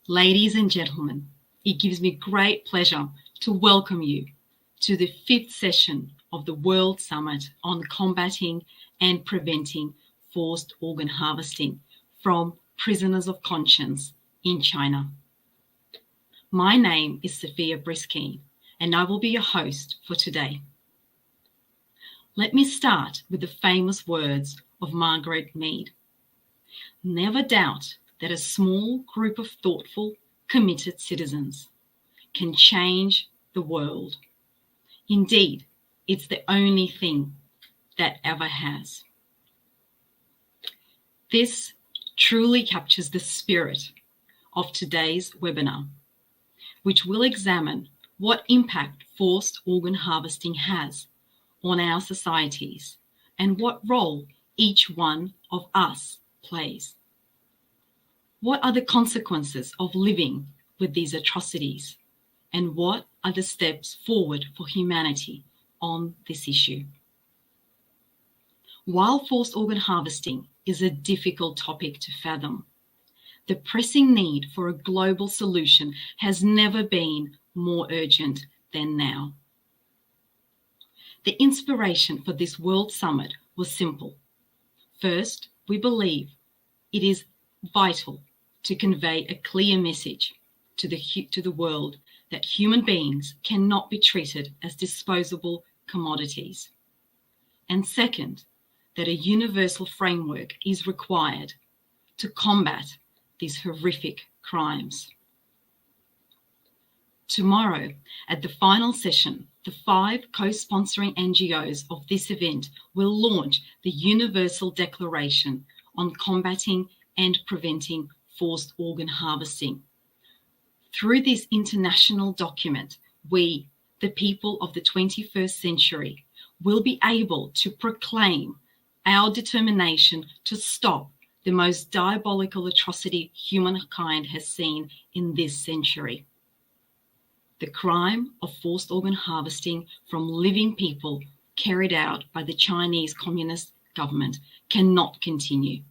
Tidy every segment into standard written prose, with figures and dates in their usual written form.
Ladies and gentlemen, it gives me great pleasure to welcome you to the 5th session of the World Summit on Combating and Preventing Forced Organ Harvesting from Prisoners of Conscience in China. My name is Sophia Briskeen, and I will be your host for today. Let me start with the famous words of Margaret Mead. Never doubt that a small group of thoughtful, committed citizens can change the world. Indeed, it's the only thing that ever has. This truly captures the spirit of today's webinar, which will examine what impact forced organ harvesting has on our societies and what role each one of us plays. What are the consequences of living with these atrocities, and what are the steps forward for humanity on this issue? While forced organ harvesting is a difficult topic to fathom, the pressing need for a global solution has never been more urgent than now. The inspiration for this World Summit was simple. First, we believe it is vital to convey a clear message to the world that human beings cannot be treated as disposable commodities. And second, that a universal framework is required to combat these horrific crimes. Tomorrow, at the final session, the 5 co-sponsoring NGOs of this event will launch the Universal Declaration on Combating and Preventing Forced Organ Harvesting. Through this international document, we, the people of the 21st century, will be able to proclaim our determination to stop the most diabolical atrocity humankind has seen in this century. The crime of forced organ harvesting from living people carried out by the Chinese Communist government cannot continue.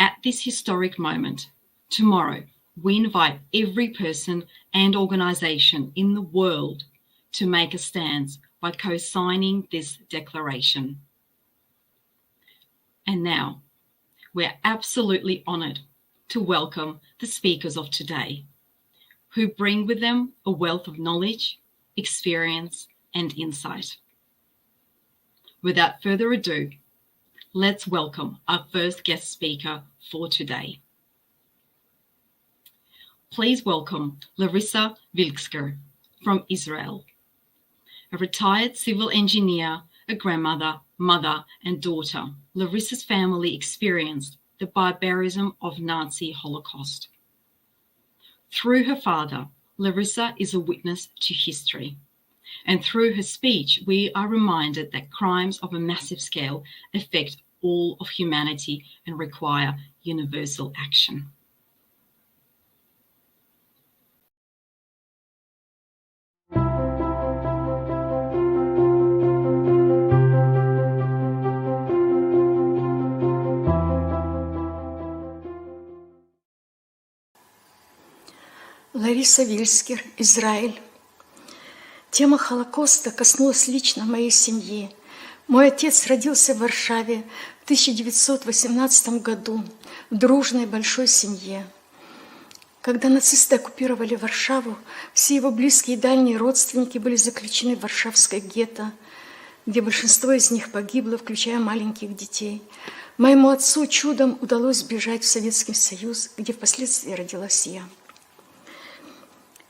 At this historic moment, tomorrow, we invite every person and organisation in the world to make a stance by co-signing this declaration. And now, we're absolutely honoured to welcome the speakers of today, who bring with them a wealth of knowledge, experience, and insight. Without further ado, let's welcome our first guest speaker for today. Please welcome Larissa Vilksker from Israel. A retired civil engineer, a grandmother, mother, and daughter, Larissa's family experienced the barbarism of Nazi Holocaust. Through her father, Larissa is a witness to history. And through her speech, we are reminded that crimes of a massive scale affect all of humanity and require universal action. Лариса Вильскер, Израиль. Тема Холокоста коснулась лично моей семьи. Мой отец родился в Варшаве в 1918 году в дружной большой семье. Когда нацисты оккупировали Варшаву, все его близкие и дальние родственники были заключены в Варшавское гетто, где большинство из них погибло, включая маленьких детей. Моему отцу чудом удалось сбежать в Советский Союз, где впоследствии родилась я.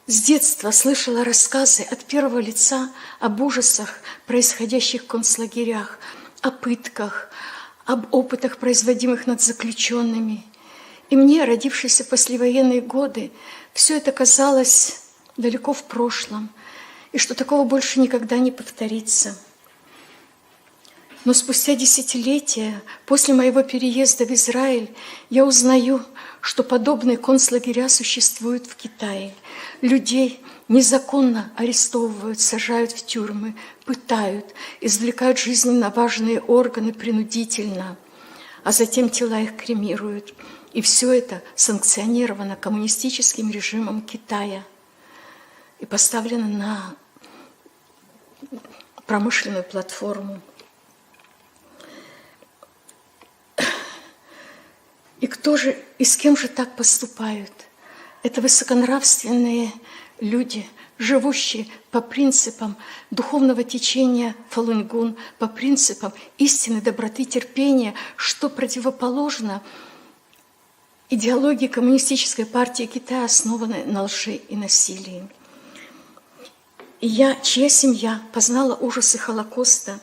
С детства слышала рассказы от первого лица об ужасах, происходящих в концлагерях, о пытках, об опытах, производимых над заключенными. И мне, родившейся в послевоенные годы, все это казалось далеко в прошлом, и что такого больше никогда не повторится. Но спустя десятилетия, после моего переезда в Израиль, я узнаю, что подобные концлагеря существуют в Китае. Людей незаконно арестовывают, сажают в тюрьмы, пытают, извлекают жизненно важные органы принудительно, а затем тела их кремируют. И все это санкционировано коммунистическим режимом Китая и поставлено на промышленную платформу. И кто же, и с кем же так поступают? Это высоконравственные люди, живущие по принципам духовного течения Фалун-Гун, по принципам истины, доброты, терпения, что противоположно идеологии коммунистической партии Китая, основанной на лжи и насилии. И я, чья семья познала ужасы Холокоста,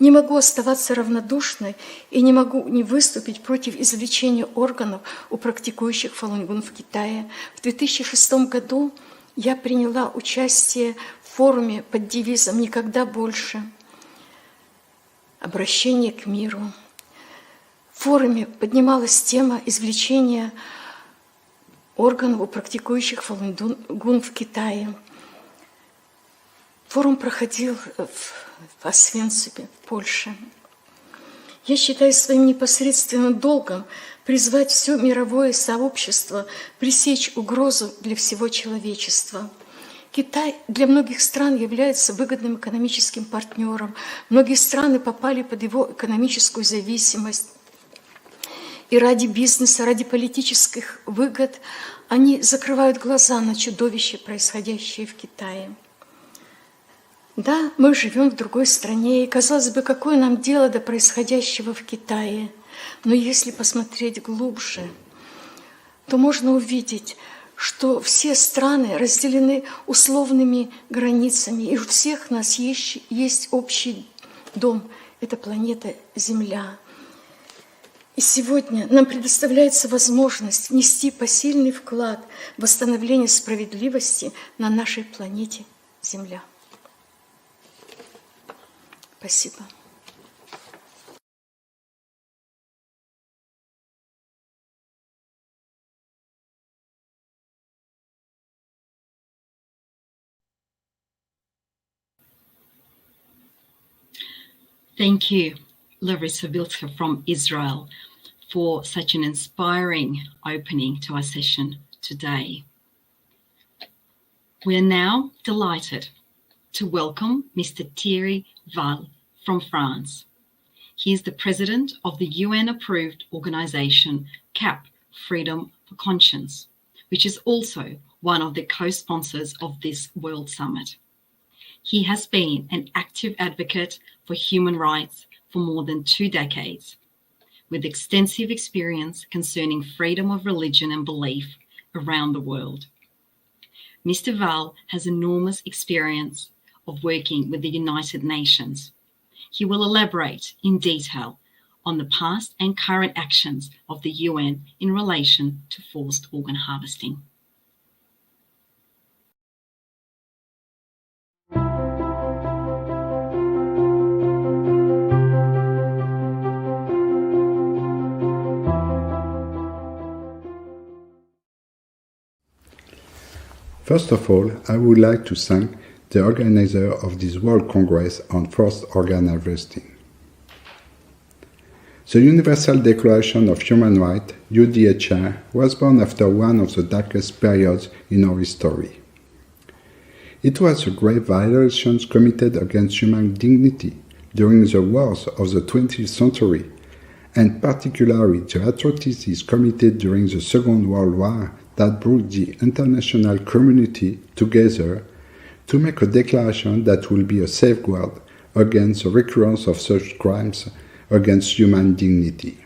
не могу оставаться равнодушной и не могу не выступить против извлечения органов у практикующих Фалун-Гун в Китае. В 2006 году я приняла участие в форуме под девизом «Никогда больше. Обращение к миру». В форуме поднималась тема извлечения органов у практикующих Фалун-Гун в Китае. Форум проходил в Освенциме, в Польше. Я считаю своим непосредственным долгом призвать все мировое сообщество пресечь угрозу для всего человечества. Китай для многих стран является выгодным экономическим партнером. Многие страны попали под его экономическую зависимость. И ради бизнеса, ради политических выгод они закрывают глаза на чудовище, происходящее в Китае. Да, мы живем в другой стране, и, казалось бы, какое нам дело до происходящего в Китае. Но если посмотреть глубже, то можно увидеть, что все страны разделены условными границами, и у всех нас есть общий дом – это планета Земля. И сегодня нам предоставляется возможность внести посильный вклад в восстановление справедливости на нашей планете Земля. Спасибо. Thank you, Larissa Vilska from Israel, for such an inspiring opening to our session today. We are now delighted to welcome Mr. Thierry Val from France. He is the president of the UN-approved organization CAP, Freedom for Conscience, which is also one of the co-sponsors of this World Summit. He has been an active advocate for human rights for more than 2 decades, with extensive experience concerning freedom of religion and belief around the world. Mr. Val has enormous experience of working with the United Nations. He will elaborate in detail on the past and current actions of the UN in relation to forced organ harvesting. First of all, I would like to thank the organizer of this World Congress on Forced Organ Harvesting. The Universal Declaration of Human Rights, UDHR, was born after one of the darkest periods in our history. It was the grave violations committed against human dignity during the wars of the 20th century, and particularly the atrocities committed during the Second World War that brought the international community together to make a declaration that will be a safeguard against the recurrence of such crimes against human dignity.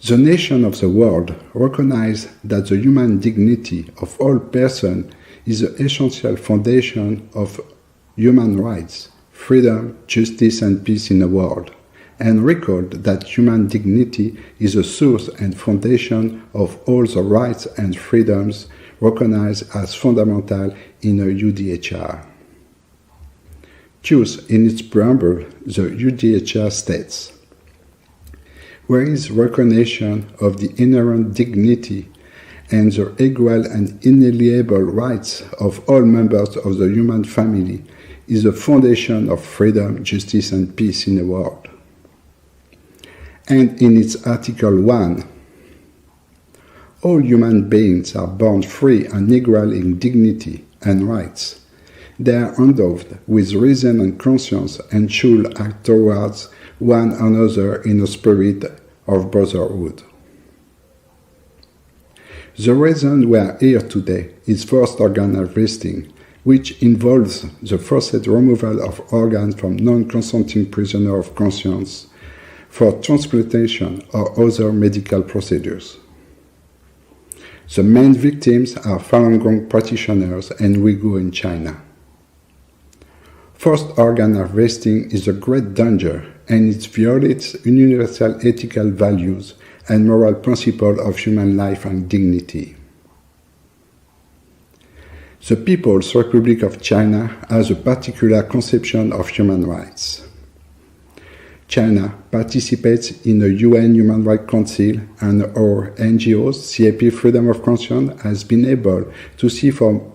The nations of the world recognize that the human dignity of all persons is the essential foundation of human rights, freedom, justice, and peace in the world, and record that human dignity is the source and foundation of all the rights and freedoms recognized as fundamental in a UDHR. Thus, in its preamble, the UDHR states, "Where is recognition of the inherent dignity and the equal and inalienable rights of all members of the human family is the foundation of freedom, justice, and peace in the world." And in its Article 1, All human beings are born free and equal in dignity and rights. They are endowed with reason and conscience and should act towards one another in a spirit of brotherhood. The reason we are here today is forced organ harvesting, which involves the forced removal of organs from non-consenting prisoners of conscience for transplantation or other medical procedures. The main victims are Falun Gong practitioners and Uyghurs in China. Forced organ harvesting is a great danger, and it violates universal ethical values and moral principles of human life and dignity. The People's Republic of China has a particular conception of human rights. China participates in the UN Human Rights Council, and our NGOs, CAP Freedom of Conscience, has been able to see for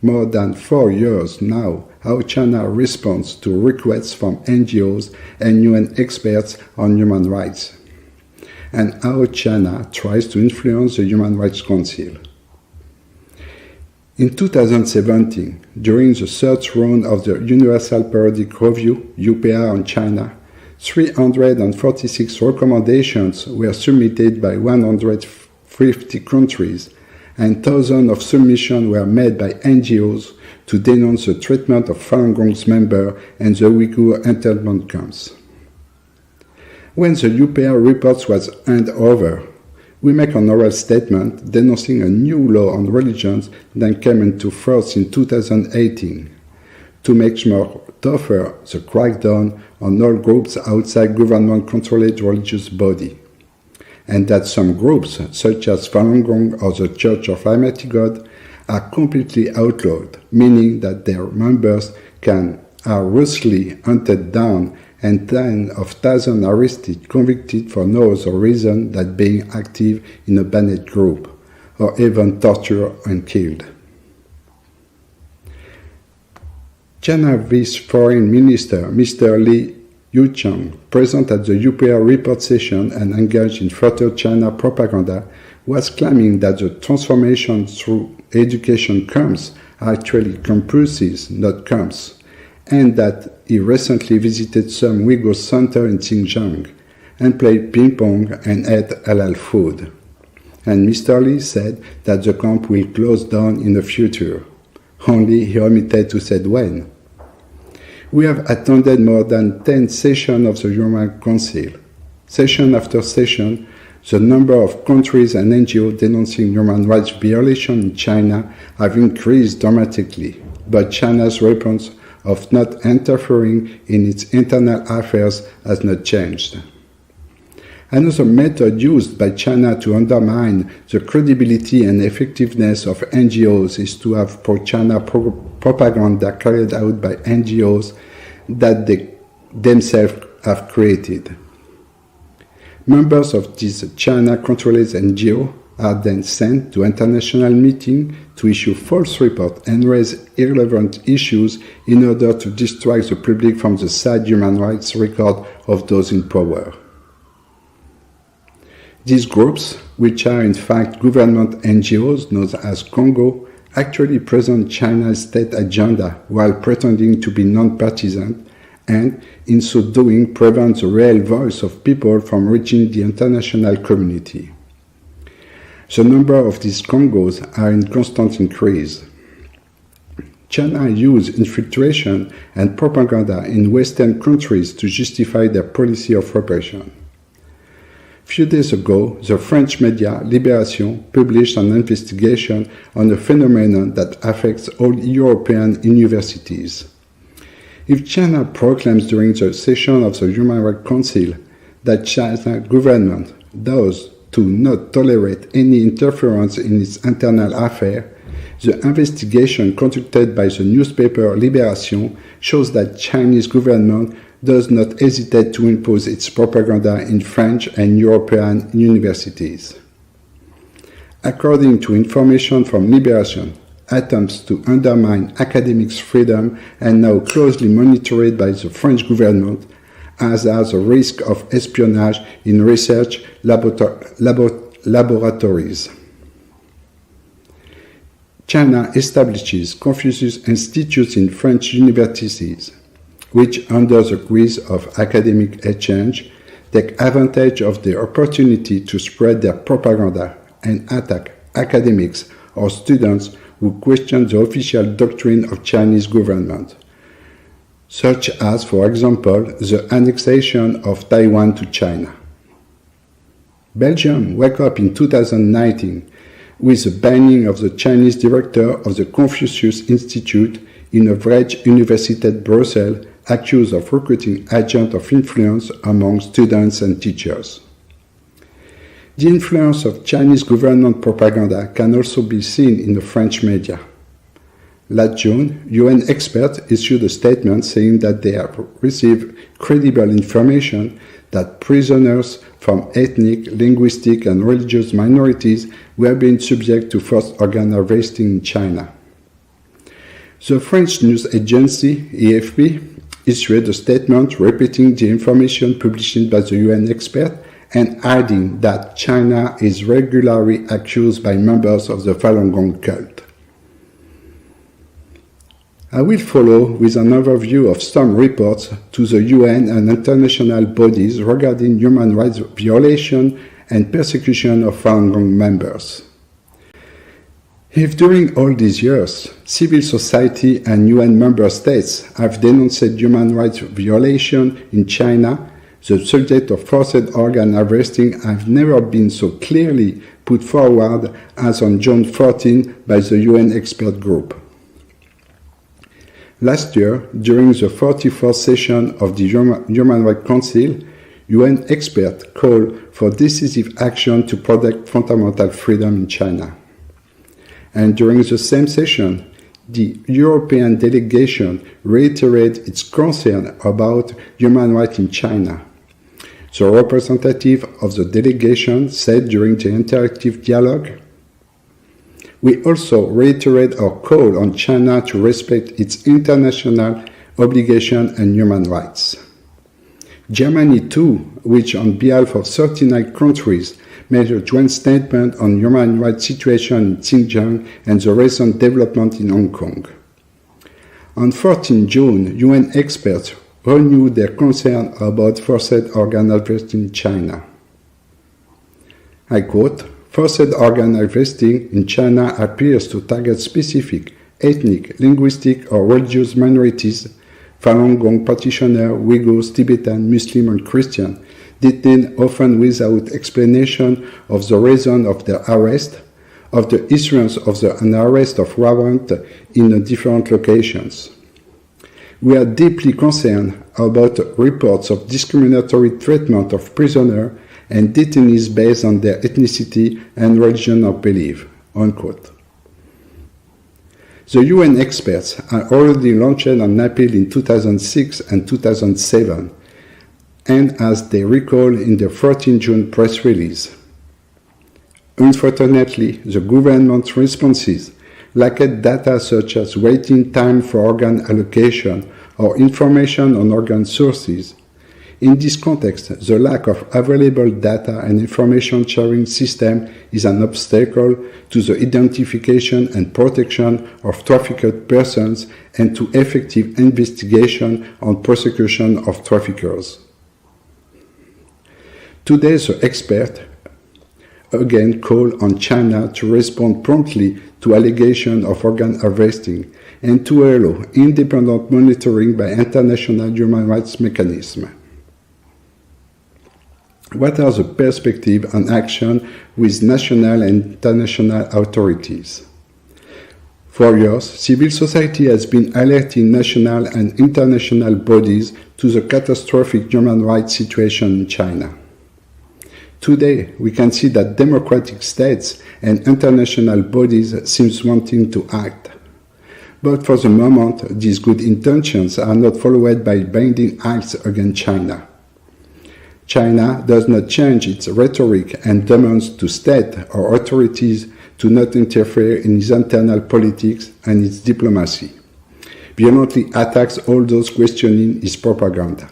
more than 4 years now how China responds to requests from NGOs and UN experts on human rights, and how China tries to influence the Human Rights Council. In 2017, during the third round of the Universal Periodic Review, UPR on China, 346 recommendations were submitted by 150 countries, and thousands of submissions were made by NGOs to denounce the treatment of Falun Gong's members and the Uyghur internment camps. When the UPR report was handed over, we make an oral statement denouncing a new law on religions that came into force in 2018 to make more tougher the crackdown on all groups outside government-controlled religious bodies, and that some groups, such as Falun Gong or the Church of Almighty God, are completely outlawed, meaning that their members are ruthlessly hunted down and tens of thousands arrested, convicted for no other reason than being active in a banned group, or even tortured and killed. China's Vice Foreign Minister, Mr. Li Yuchang, present at the UPR report session and engaged in further China propaganda, was claiming that the transformation through education camps are actually campuses, not camps, and that he recently visited some Uyghur centers in Xinjiang and played ping-pong and ate halal food. And Mr. Li said that the camp will close down in the future. Only he omitted to say when. We have attended more than 10 sessions of the Human Rights Council. Session after session, the number of countries and NGOs denouncing human rights violations in China have increased dramatically, but China's response of not interfering in its internal affairs has not changed. Another method used by China to undermine the credibility and effectiveness of NGOs is to have pro-China propaganda carried out by NGOs that they themselves have created. Members of these China-controlled NGOs are then sent to international meetings to issue false reports and raise irrelevant issues in order to distract the public from the sad human rights record of those in power. These groups, which are in fact government NGOs known as Congo, actually present China's state agenda while pretending to be non-partisan, and in so doing prevent the real voice of people from reaching the international community. The number of these Congos are in constant increase. China uses infiltration and propaganda in Western countries to justify their policy of repression. Few days ago, the French media Libération published an investigation on a phenomenon that affects all European universities. If China proclaims during the session of the Human Rights Council that China's government does to not tolerate any interference in its internal affairs, the investigation conducted by the newspaper Libération shows that Chinese government does not hesitate to impose its propaganda in French and European universities. According to information from Libération, attempts to undermine academic freedom are now closely monitored by the French government, as are the risk of espionage in research laboratories. China establishes Confucius Institutes in French universities, which, under the guise of academic exchange, take advantage of the opportunity to spread their propaganda and attack academics or students who question the official doctrine of Chinese government, such as, for example, the annexation of Taiwan to China. Belgium woke up in 2019 with the banning of the Chinese director of the Confucius Institute in a Vrije Universiteit Brussels, accused of recruiting agents of influence among students and teachers. The influence of Chinese government propaganda can also be seen in the French media. Last June, UN experts issued a statement saying that they have received credible information that prisoners from ethnic, linguistic, and religious minorities were being subject to forced organ harvesting in China. The French news agency, AFP, issued a statement repeating the information published by the UN expert and adding that China is regularly accused by members of the Falun Gong cult. I will follow with an overview of some reports to the UN and international bodies regarding human rights violation and persecution of Falun Gong members. If during all these years, civil society and UN member states have denounced human rights violation in China, the subject of forced organ harvesting have never been so clearly put forward as on June 14 by the UN expert group. Last year, during the 44th session of the Human Rights Council, UN experts called for decisive action to protect fundamental freedom in China. And during the same session, the European delegation reiterated its concern about human rights in China. The representative of the delegation said during the interactive dialogue, "We also reiterate our call on China to respect its international obligations and human rights." Germany too, which on behalf of 39 countries made a joint statement on human rights situation in Xinjiang and the recent development in Hong Kong. On 14 June, UN experts renewed their concern about forced organ harvesting in China. I quote, "Forced organ harvesting in China appears to target specific ethnic, linguistic, or religious minorities, Falun Gong practitioners, Uyghurs, Tibetan, Muslim, and Christian, detained often without explanation of the reason of their arrest, of the issuance of an arrest of warrant in different locations. We are deeply concerned about reports of discriminatory treatment of prisoners and detainees based on their ethnicity and religion of belief." Unquote. The UN experts had already launched an appeal in 2006 and 2007, and as they recall in the 14 June press release. Unfortunately, the government's responses lacked data such as waiting time for organ allocation or information on organ sources. In this context, the lack of available data and information sharing system is an obstacle to the identification and protection of trafficked persons and to effective investigation and prosecution of traffickers. Today, the expert again called on China to respond promptly to allegations of organ harvesting and to allow independent monitoring by international human rights mechanisms. What are the perspectives and action with national and international authorities? For years, civil society has been alerting national and international bodies to the catastrophic human rights situation in China. Today, we can see that democratic states and international bodies seem wanting to act. But for the moment, these good intentions are not followed by binding acts against China. China does not change its rhetoric and demands to state or authorities to not interfere in its internal politics and its diplomacy. Violently attacks all those questioning its propaganda.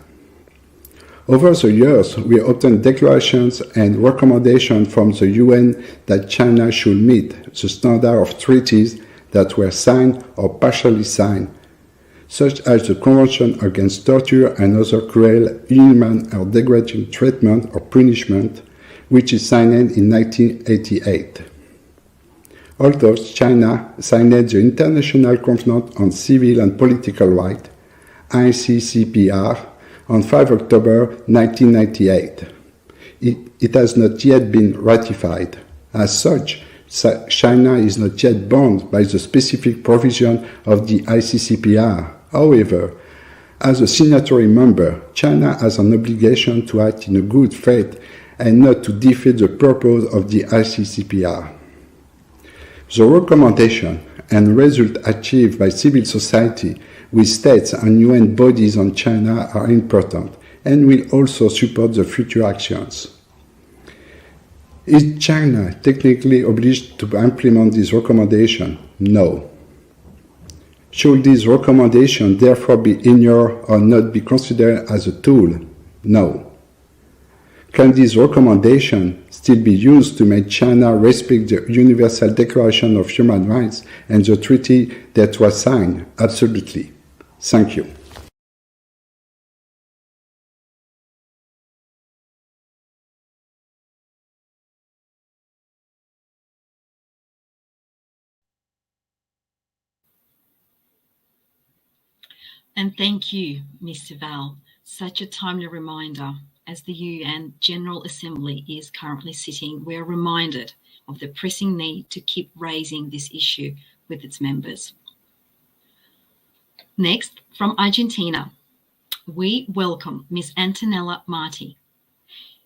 Over the years, we obtained declarations and recommendations from the UN that China should meet the standard of treaties that were signed or partially signed, such as the Convention Against Torture and Other Cruel, Inhuman or Degrading Treatment or Punishment, which is signed in 1988. Although China signed the International Covenant on Civil and Political Rights, ICCPR, on 5 October 1998. It has not yet been ratified. As such, China is not yet bound by the specific provision of the ICCPR. However, as a signatory member, China has an obligation to act in a good faith and not to defeat the purpose of the ICCPR. The recommendation and result achieved by civil society with states and UN bodies on China are important and will also support the future actions. Is China technically obliged to implement this recommendation? No. Should this recommendation therefore be ignored or not be considered as a tool? No. Can this recommendation still be used to make China respect the Universal Declaration of Human Rights and the treaty that was signed? Absolutely. Thank you. And thank you, Mr. Val. Such a timely reminder. As the UN General Assembly is currently sitting, we are reminded of the pressing need to keep raising this issue with its members. Next, from Argentina, we welcome Ms. Antonella Marti.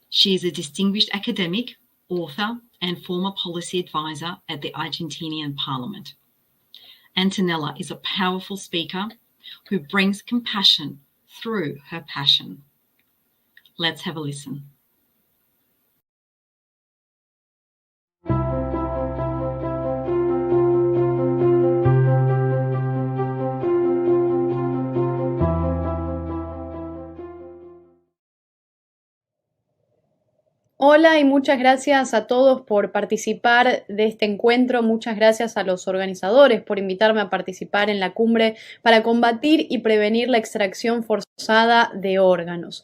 She is a distinguished academic, author, and former policy advisor at the Argentinian Parliament. Antonella is a powerful speaker who brings compassion through her passion. Let's have a listen. Hola y muchas gracias a todos por participar de este encuentro. Muchas gracias a los organizadores por invitarme a participar en la cumbre para combatir y prevenir la extracción forzada de órganos.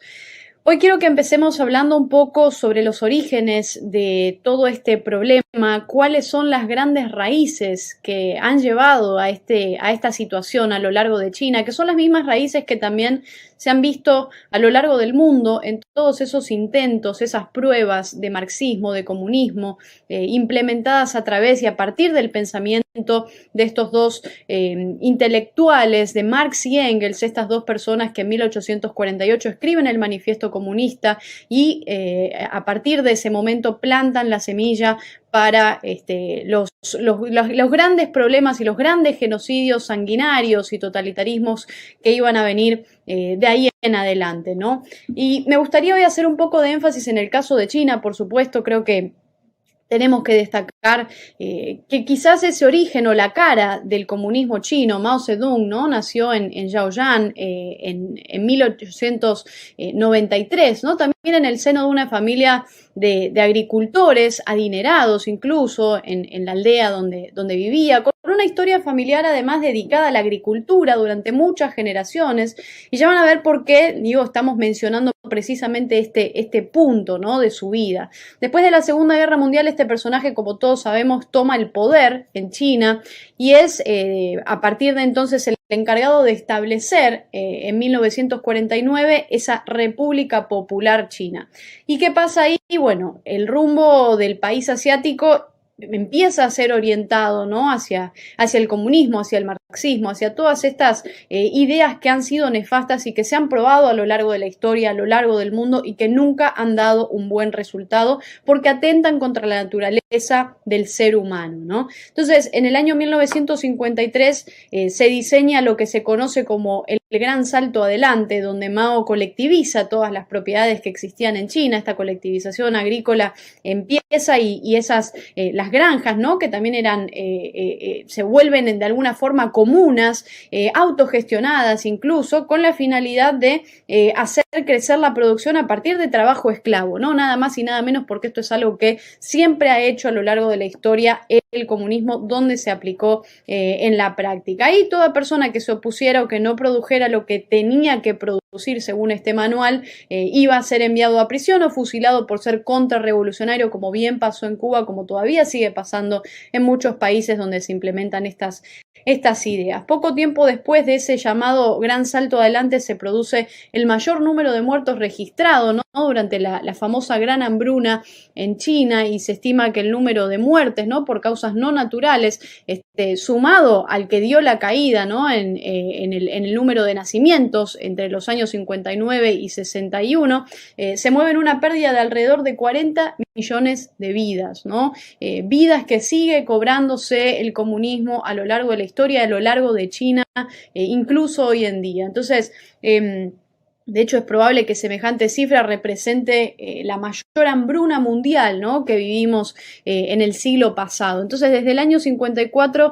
Hoy quiero que empecemos hablando un poco sobre los orígenes de todo este problema, cuáles son las grandes raíces que han llevado a esta situación a lo largo de China, que son las mismas raíces que también se han visto a lo largo del mundo en todos esos intentos, esas pruebas de marxismo, de comunismo, implementadas a través y a partir del pensamiento de estos dos intelectuales, de Marx y Engels, estas dos personas que en 1848 escriben el manifiesto comunista y a partir de ese momento plantan la semilla para los grandes problemas y los grandes genocidios sanguinarios y totalitarismos que iban a venir de ahí en adelante, ¿no? Y me gustaría hoy hacer un poco de énfasis en el caso de China, por supuesto. Creo que tenemos que destacar que quizás ese origen o la cara del comunismo chino, Mao Zedong, ¿no? Nació en Yaoyang en 1893, ¿no? También en el seno de una familia de agricultores adinerados, incluso en la aldea donde vivía, con una historia familiar además dedicada a la agricultura durante muchas generaciones. Y ya van a ver por qué, estamos mencionando precisamente este punto, ¿no? De su vida. Después de la Segunda Guerra Mundial, este personaje, como todos sabemos, toma el poder en China y es a partir de entonces el encargado de establecer en 1949 esa República Popular China. ¿Y qué pasa ahí? Bueno, el rumbo del país asiático empieza a ser orientado, ¿no? hacia el comunismo, hacia el marxismo, hacia todas estas ideas que han sido nefastas y que se han probado a lo largo de la historia, a lo largo del mundo y que nunca han dado un buen resultado porque atentan contra la naturaleza del ser humano, ¿no? Entonces, en el año 1953 se diseña lo que se conoce como el gran salto adelante, donde Mao colectiviza todas las propiedades que existían en China. Esta colectivización agrícola empieza y esas las granjas, ¿no? Que también eran se vuelven de alguna forma comunas, autogestionadas incluso, con la finalidad de hacer crecer la producción a partir de trabajo esclavo, ¿no? Nada más y nada menos, porque esto es algo que siempre ha hecho a lo largo de la historia el comunismo, donde se aplicó en la práctica. Y toda persona que se opusiera o que no produjera lo que tenía que producir según este manual iba a ser enviado a prisión o fusilado por ser contrarrevolucionario, como bien pasó en Cuba, como todavía sigue pasando en muchos países donde se implementan estas ideas. Poco tiempo después de ese llamado gran salto adelante se produce el mayor número de muertos registrado, ¿no? Durante la famosa gran hambruna en China, y se estima que el número de muertes, ¿no? Por causas no naturales, sumado al que dio la caída, ¿no? en el número de nacimientos entre los años 59 y 61, se mueve en una pérdida de alrededor de 40 millones de vidas, ¿no? Vidas que sigue cobrándose el comunismo a lo largo de la historia, a lo largo de China, incluso hoy en día. Entonces, de hecho, es probable que semejante cifra represente la mayor hambruna mundial, ¿no? Que vivimos en el siglo pasado. Entonces, desde el año 54,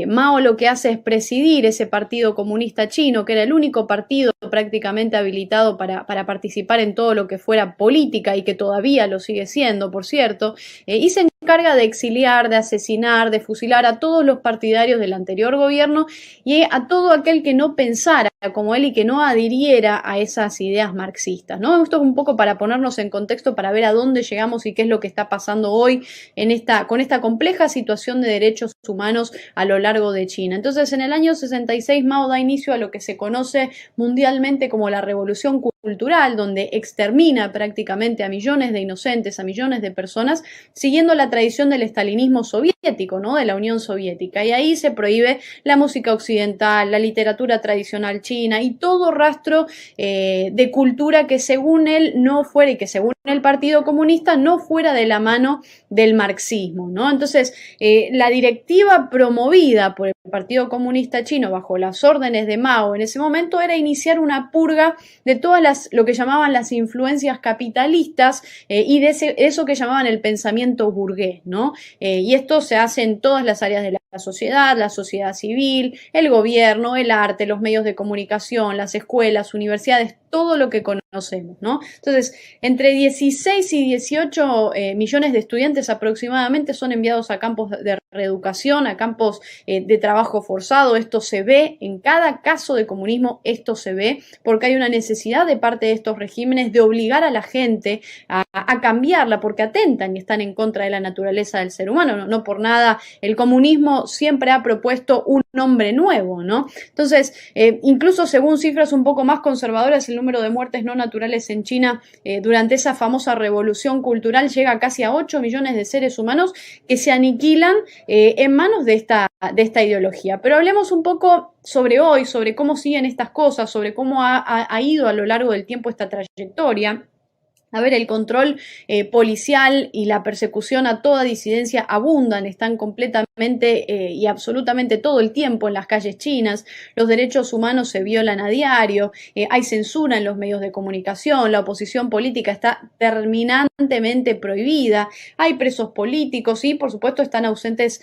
Mao lo que hace es presidir ese Partido Comunista Chino, que era el único partido prácticamente habilitado para participar en todo lo que fuera política, y que todavía lo sigue siendo, por cierto, y se encarga de exiliar, de asesinar, de fusilar a todos los partidarios del anterior gobierno y a todo aquel que no pensara como él y que no adhiriera a esas ideas marxistas, ¿no? Esto es un poco para ponernos en contexto, para ver a dónde llegamos y qué es lo que está pasando hoy con esta compleja situación de derechos humanos a lo largo de China. Entonces, en el año 66, Mao da inicio a lo que se conoce mundialmente como la Revolución Cultural, donde extermina prácticamente a millones de inocentes, a millones de personas, siguiendo la tradición del estalinismo soviético, ¿no? De la Unión Soviética. Y ahí se prohíbe la música occidental, la literatura tradicional china y todo rastro de cultura que según él no fuera, y que según el Partido Comunista no fuera de la mano del marxismo, ¿no? Entonces, la directiva promovida por el Partido Comunista Chino bajo las órdenes de Mao en ese momento era iniciar una purga de todas lo que llamaban las influencias capitalistas y de eso que llamaban el pensamiento burgués, ¿no? Y esto se hace en todas las áreas de la sociedad civil, el gobierno, el arte, los medios de comunicación, las escuelas, universidades, todo lo que conocemos, ¿no? Entonces, entre 16 y 18 millones de estudiantes aproximadamente son enviados a campos de reeducación, a campos de trabajo forzado. Esto se ve en cada caso de comunismo, esto se ve porque hay una necesidad de parte de estos regímenes de obligar a la gente a cambiarla, porque atentan y están en contra de la naturaleza del ser humano. No por nada el comunismo siempre ha propuesto un nombre nuevo, ¿no? Entonces, incluso según cifras un poco más conservadoras, el número de muertes no naturales en China durante esa famosa revolución cultural llega casi a 8 millones de seres humanos que se aniquilan en manos de esta ideología. Pero hablemos un poco sobre hoy, sobre cómo siguen estas cosas, sobre cómo ha ido a lo largo del tiempo esta trayectoria. A ver, el control policial y la persecución a toda disidencia abundan, están completamente y absolutamente todo el tiempo en las calles chinas. Los derechos humanos se violan a diario, hay censura en los medios de comunicación, la oposición política está terminantemente prohibida, hay presos políticos y, por supuesto, están ausentes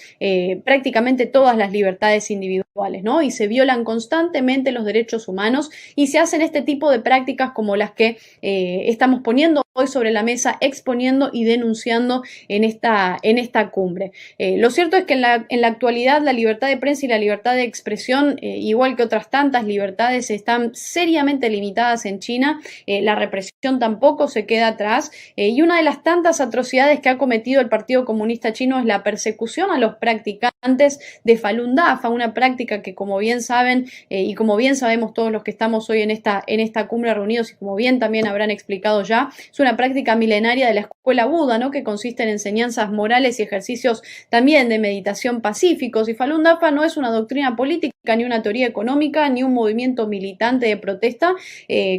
prácticamente todas las libertades individuales, ¿no? Y se violan constantemente los derechos humanos y se hacen este tipo de prácticas como las que estamos poniendo hoy sobre la mesa, exponiendo y denunciando en esta cumbre. Lo cierto es que en la actualidad la libertad de prensa y la libertad de expresión, igual que otras tantas libertades, están seriamente limitadas en China. La represión tampoco se queda atrás y una de las tantas atrocidades que ha cometido el Partido Comunista Chino es la persecución a los practicantes de Falun Dafa, una práctica que, como bien saben y como bien sabemos todos los que estamos hoy en esta cumbre reunidos y como bien también habrán explicado ya, es una práctica milenaria de la escuela Buda, ¿no? Que consiste en enseñanzas morales y ejercicios también de meditación pacíficos. Y Falun Dafa no es una doctrina política, ni una teoría económica, ni un movimiento militante de protesta,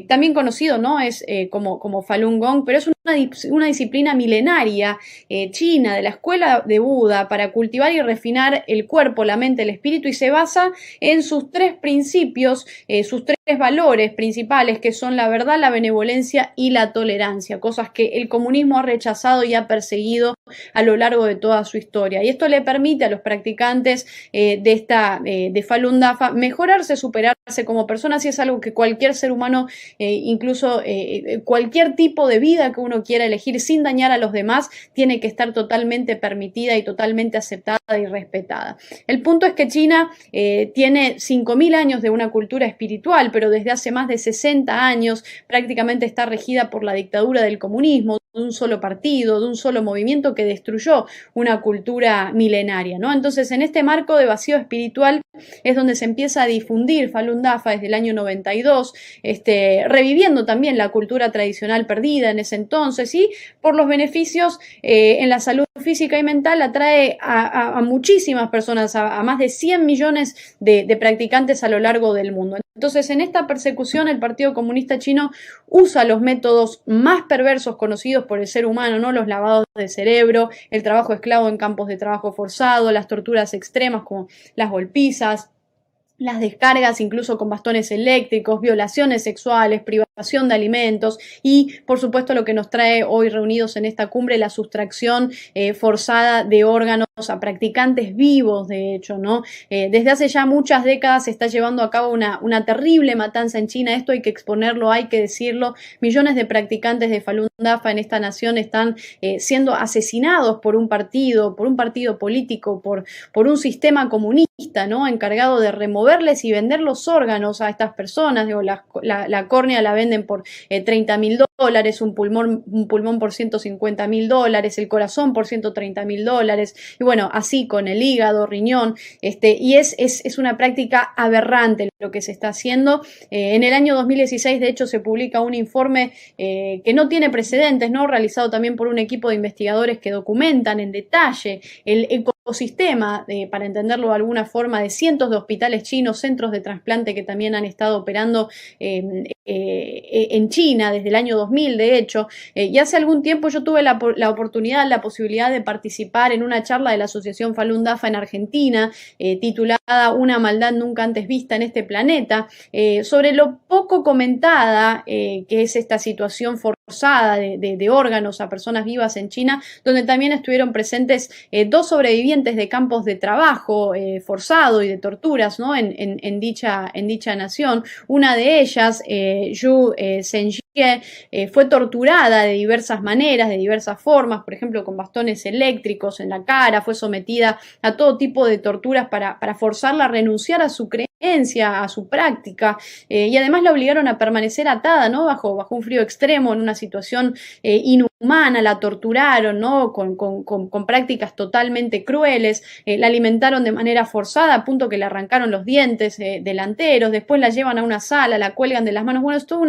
también conocido, ¿no? Es como Falun Gong, pero es una disciplina milenaria china de la escuela de Buda para cultivar y refinar el cuerpo, la mente, el espíritu, y se basa en sus tres principios, sus tres valores principales, que son la verdad, la benevolencia y la tolerancia, cosas que el comunismo ha rechazado y ha perseguido a lo largo de toda su historia. Y esto le permite a los practicantes de Falun Dafa mejorarse, superarse como personas, y es algo que cualquier ser humano, incluso cualquier tipo de vida que uno quiera elegir sin dañar a los demás, tiene que estar totalmente permitida y totalmente aceptada y respetada. El punto es que China tiene 5.000 años de una cultura espiritual, pero desde hace más de 60 años prácticamente está regida por la dictadura del comunismo, de un solo partido, de un solo movimiento que destruyó una cultura milenaria, ¿no? Entonces, en este marco de vacío espiritual es donde se empieza a difundir Falun Dafa desde el año 92, reviviendo también la cultura tradicional perdida en ese entonces, y por los beneficios en la salud física y mental atrae a muchísimas personas, a más de 100 millones de practicantes a lo largo del mundo. Entonces, en esta persecución, el Partido Comunista Chino usa los métodos más perversos conocidos por el ser humano, ¿no? Los lavados de cerebro, el trabajo esclavo en campos de trabajo forzado, las torturas extremas como las golpizas, las descargas incluso con bastones eléctricos, violaciones sexuales, privación de alimentos y, por supuesto, lo que nos trae hoy reunidos en esta cumbre, la sustracción forzada de órganos a practicantes vivos, de hecho, ¿no? Desde hace ya muchas décadas se está llevando a cabo una terrible matanza en China. Esto hay que exponerlo, hay que decirlo. Millones de practicantes de Falun Dafa en esta nación están siendo asesinados por un partido político, por un sistema comunista, ¿no? Encargado de removerles y vender los órganos a estas personas. Digo, la córnea la venden por $30.000, un pulmón por $150.000, el corazón por $130.000, y bueno, así con el hígado, riñón, y es una práctica aberrante lo que se está haciendo. En el año 2016, de hecho, se publica un informe que no tiene precedentes, ¿no? Realizado también por un equipo de investigadores que documentan en detalle el ecosistema, para entenderlo de alguna forma, de cientos de hospitales chinos, centros de trasplante que también han estado operando en China desde el año 2000, de hecho, y hace algún tiempo yo tuve la oportunidad, la posibilidad de participar en una charla de la Asociación Falun Dafa en Argentina, titulada Una maldad nunca antes vista en este planeta, sobre lo poco comentada que es esta situación forzada de órganos a personas vivas en China, donde también estuvieron presentes 2 sobrevivientes de campos de trabajo forzado y de torturas, ¿no? en dicha nación. Una de ellas, Yu Zhenjie, fue torturada de diversas maneras, de diversas formas, por ejemplo con bastones eléctricos en la cara, fue sometida a todo tipo de torturas para forzarla a renunciar a su creencia, a su práctica, y además la obligaron a permanecer atada, ¿no? bajo un frío extremo, en una situación inhumana, la torturaron, ¿no? con prácticas totalmente crueles, la alimentaron de manera forzada a punto que le arrancaron los dientes delanteros, después la llevan a una sala, la cuelgan de las manos. Bueno, es toda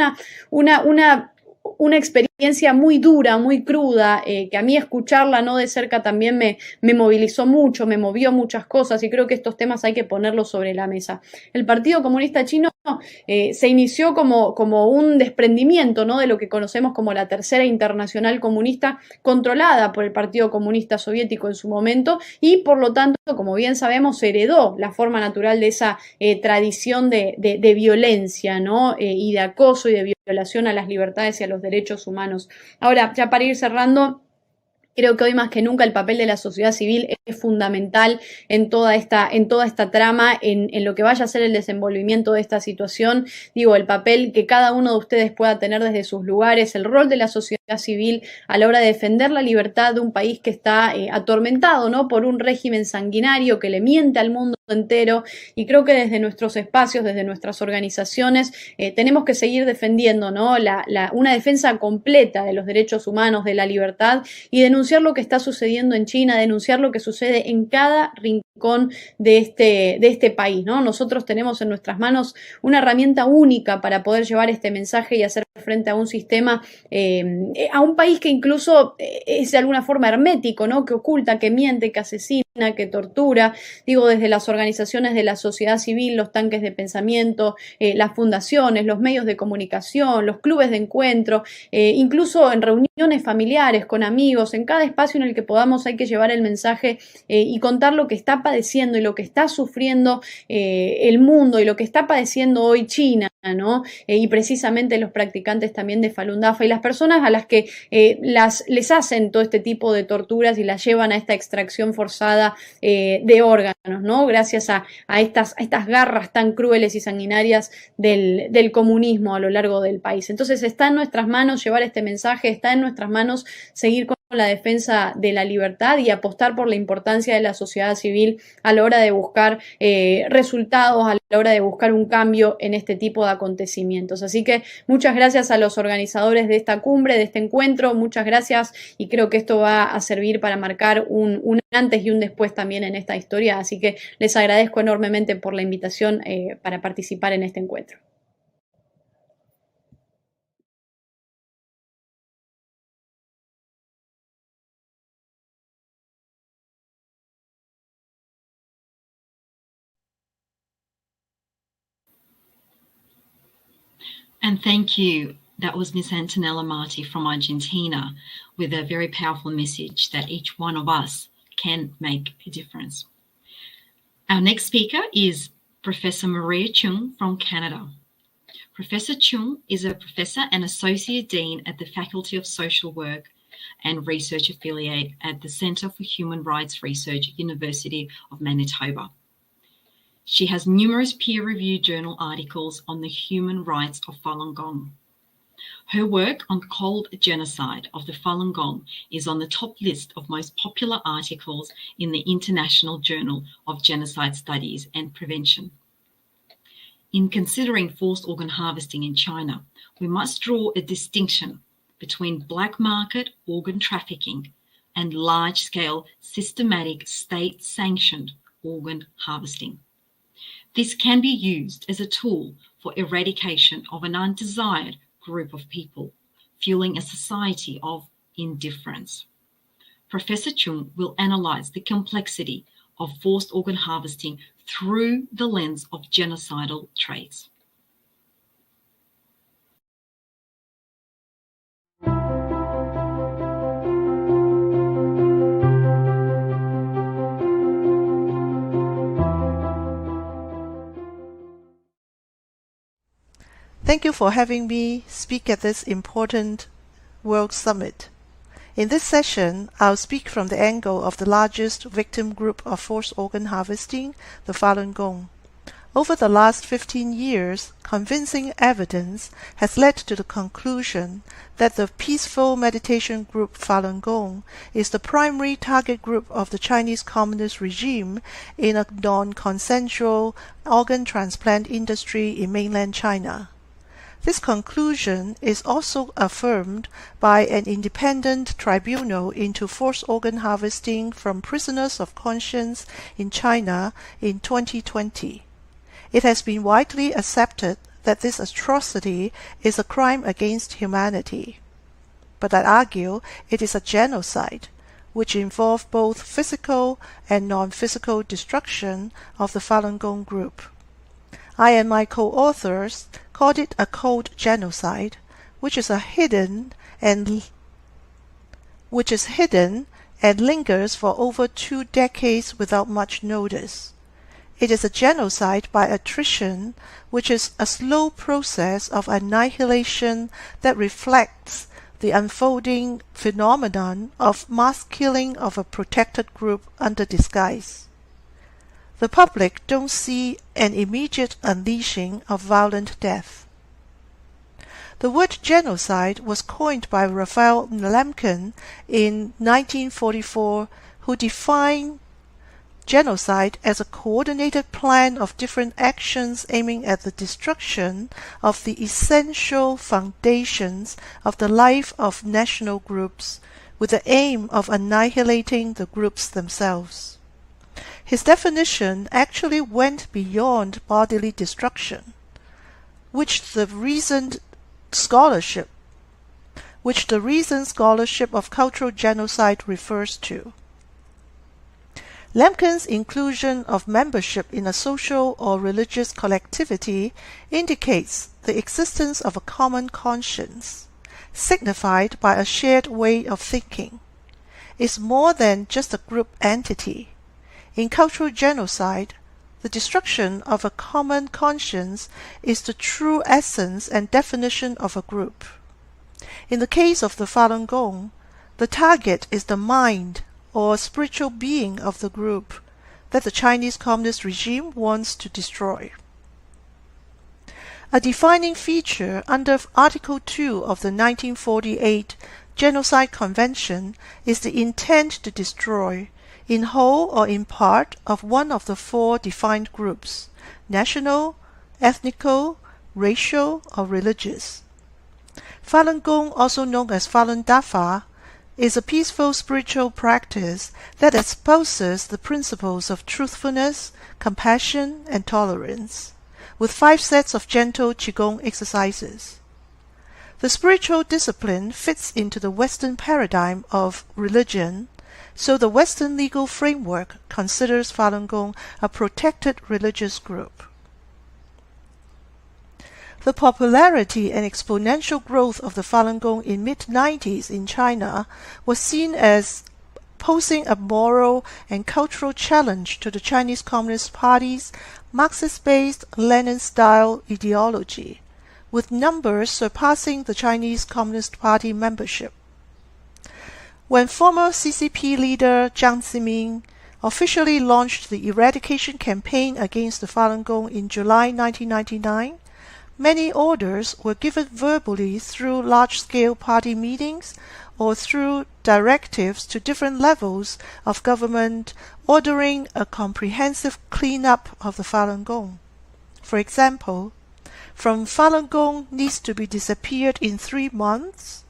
una experiencia muy dura, muy cruda, que a mí escucharla no de cerca también me movilizó mucho, me movió muchas cosas, y creo que estos temas hay que ponerlos sobre la mesa. El Partido Comunista Chino se inició como un desprendimiento, ¿no? de lo que conocemos como la Tercera Internacional Comunista, controlada por el Partido Comunista Soviético en su momento, y por lo tanto, como bien sabemos, heredó la forma natural de esa tradición de violencia, ¿no? Y de acoso y de violación a las libertades y a los derechos humanos. Ahora, ya para ir cerrando, creo que hoy más que nunca el papel de la sociedad civil es fundamental en toda esta trama, en lo que vaya a ser el desenvolvimiento de esta situación. Digo, el papel que cada uno de ustedes pueda tener desde sus lugares, el rol de la sociedad civil a la hora de defender la libertad de un país que está atormentado, ¿no? por un régimen sanguinario que le miente al mundo entero, y creo que desde nuestros espacios, desde nuestras organizaciones, tenemos que seguir defendiendo, ¿no? una defensa completa de los derechos humanos, de la libertad, y denunciar lo que está sucediendo en China, denunciar lo que sucede en cada rincón de este país, ¿no? Nosotros tenemos en nuestras manos una herramienta única para poder llevar este mensaje y hacer frente a un sistema, a un país que incluso es de alguna forma hermético, ¿no? Que oculta, que miente, que asesina, que tortura. Digo, desde las organizaciones de la sociedad civil, los tanques de pensamiento, las fundaciones, los medios de comunicación, los clubes de encuentro, incluso en reuniones familiares, con amigos, en cada espacio en el que podamos hay que llevar el mensaje y contar lo que está padeciendo y lo que está sufriendo el mundo y lo que está padeciendo hoy China, ¿no? Y precisamente los practicantes también de Falun Dafa y las personas a las que les hacen todo este tipo de torturas y las llevan a esta extracción forzada de órganos, ¿no? Gracias a estas garras tan crueles y sanguinarias del comunismo a lo largo del país. Entonces está en nuestras manos llevar este mensaje, está en nuestras manos seguir con la defensa de la libertad y apostar por la importancia de la sociedad civil a la hora de buscar resultados, a la hora de buscar un cambio en este tipo de acontecimientos. Así que muchas gracias a los organizadores de esta cumbre, de este encuentro, muchas gracias, y creo que esto va a servir para marcar un antes y un después también en esta historia, así que les agradezco enormemente por la invitación para participar en este encuentro. And thank you. That was Miss Antonella Marti from Argentina with a very powerful message that each one of us can make a difference. Our next speaker is Professor Maria Chung from Canada. Professor Chung is a professor and associate dean at the Faculty of Social Work and Research Affiliate at the Centre for Human Rights Research, University of Manitoba. She has numerous peer-reviewed journal articles on the human rights of Falun Gong. Her work on cold genocide of the Falun Gong is on the top list of most popular articles in the International Journal of Genocide Studies and Prevention. In considering forced organ harvesting in China, we must draw a distinction between black market organ trafficking and large-scale systematic state-sanctioned organ harvesting. This can be used as a tool for eradication of an undesired group of people, fueling a society of indifference. Professor Chung will analyze the complexity of forced organ harvesting through the lens of genocidal traits. Thank you for having me speak at this important World Summit. In this session, I'll speak from the angle of the largest victim group of forced organ harvesting, the Falun Gong. Over the last 15 years, convincing evidence has led to the conclusion that the peaceful meditation group Falun Gong is the primary target group of the Chinese Communist regime in a non-consensual organ transplant industry in mainland China. This conclusion is also affirmed by an independent tribunal into forced organ harvesting from prisoners of conscience in China in 2020. It has been widely accepted that this atrocity is a crime against humanity. But I argue it is a genocide, which involves both physical and non-physical destruction of the Falun Gong group. I and my co-authors called it a cold genocide, which is hidden and lingers for over 2 decades without much notice. It is a genocide by attrition, which is a slow process of annihilation that reflects the unfolding phenomenon of mass killing of a protected group under disguise. The public don't see an immediate unleashing of violent death. The word genocide was coined by Raphael Lemkin in 1944, who defined genocide as a coordinated plan of different actions aiming at the destruction of the essential foundations of the life of national groups, with the aim of annihilating the groups themselves. His definition actually went beyond bodily destruction, which the recent scholarship of cultural genocide refers to. Lemkin's inclusion of membership in a social or religious collectivity indicates the existence of a common conscience, signified by a shared way of thinking. It's more than just a group entity. In cultural genocide, the destruction of a common conscience is the true essence and definition of a group. In the case of the Falun Gong, the target is the mind or spiritual being of the group that the Chinese Communist regime wants to destroy. A defining feature under Article 2 of the 1948 Genocide Convention is the intent to destroy, in whole or in part, of one of the four defined groups: national, ethnical, racial, or religious. Falun Gong, also known as Falun Dafa, is a peaceful spiritual practice that espouses the principles of truthfulness, compassion, and tolerance, with 5 sets of gentle Qigong exercises. The spiritual discipline fits into the Western paradigm of religion, so the Western legal framework considers Falun Gong a protected religious group. The popularity and exponential growth of the Falun Gong in mid-90s in China was seen as posing a moral and cultural challenge to the Chinese Communist Party's Marxist-based Lenin-style ideology, with numbers surpassing the Chinese Communist Party membership. When former CCP leader Jiang Zemin officially launched the eradication campaign against the Falun Gong in July 1999, many orders were given verbally through large-scale party meetings or through directives to different levels of government ordering a comprehensive cleanup of the Falun Gong. For example, from Falun Gong needs to be disappeared in 3 months,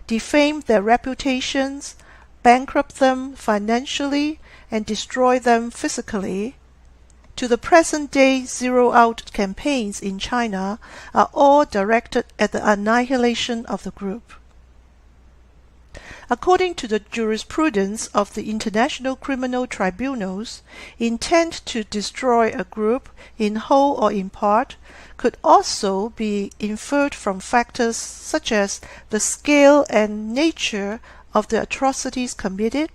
defame their reputations, bankrupt them financially, and destroy them physically, to the present-day zero-out campaigns in China are all directed at the annihilation of the group. According to the jurisprudence of the International Criminal Tribunals, intent to destroy a group in whole or in part could also be inferred from factors such as the scale and nature of the atrocities committed,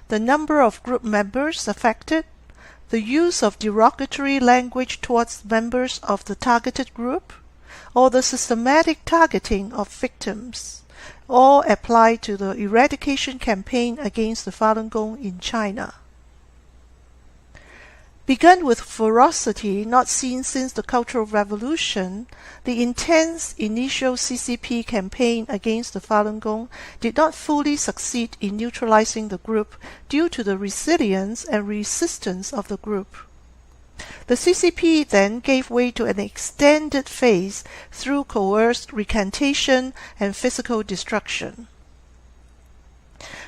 the number of group members affected, the use of derogatory language towards members of the targeted group, or the systematic targeting of victims, all apply to the eradication campaign against the Falun Gong in China. Begun with ferocity not seen since the Cultural Revolution, the intense initial CCP campaign against the Falun Gong did not fully succeed in neutralizing the group due to the resilience and resistance of the group. The CCP then gave way to an extended phase through coerced recantation and physical destruction.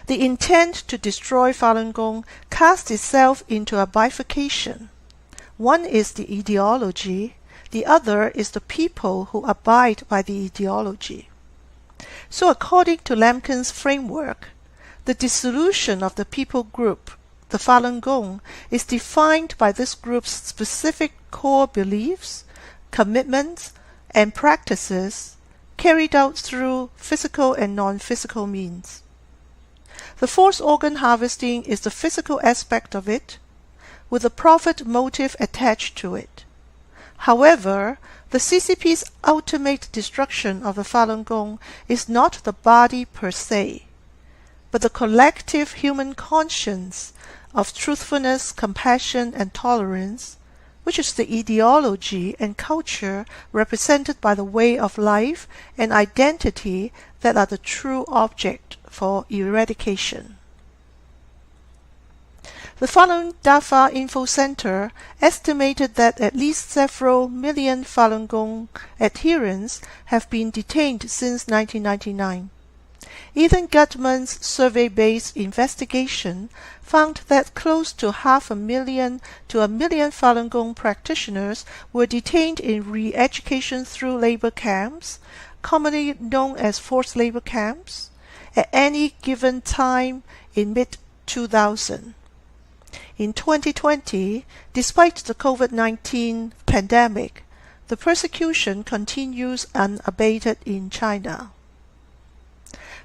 The intent to destroy Falun Gong cast itself into a bifurcation. One is the ideology, the other is the people who abide by the ideology. So according to Lemkin's framework, the dissolution of the people group, the Falun Gong, is defined by this group's specific core beliefs, commitments, and practices carried out through physical and non-physical means. The forced organ harvesting is the physical aspect of it, with a profit motive attached to it. However, the CCP's ultimate destruction of the Falun Gong is not the body per se, but the collective human conscience of truthfulness, compassion, and tolerance, which is the ideology and culture represented by the way of life and identity that are the true object for eradication. The Falun Dafa Info Center estimated that at least several million Falun Gong adherents have been detained since 1999. Ethan Gutman's survey-based investigation found that close to 500,000 to 1 million Falun Gong practitioners were detained in re-education through labor camps, commonly known as forced labor camps, at any given time in mid-2000. In 2020, despite the COVID-19 pandemic, the persecution continues unabated in China.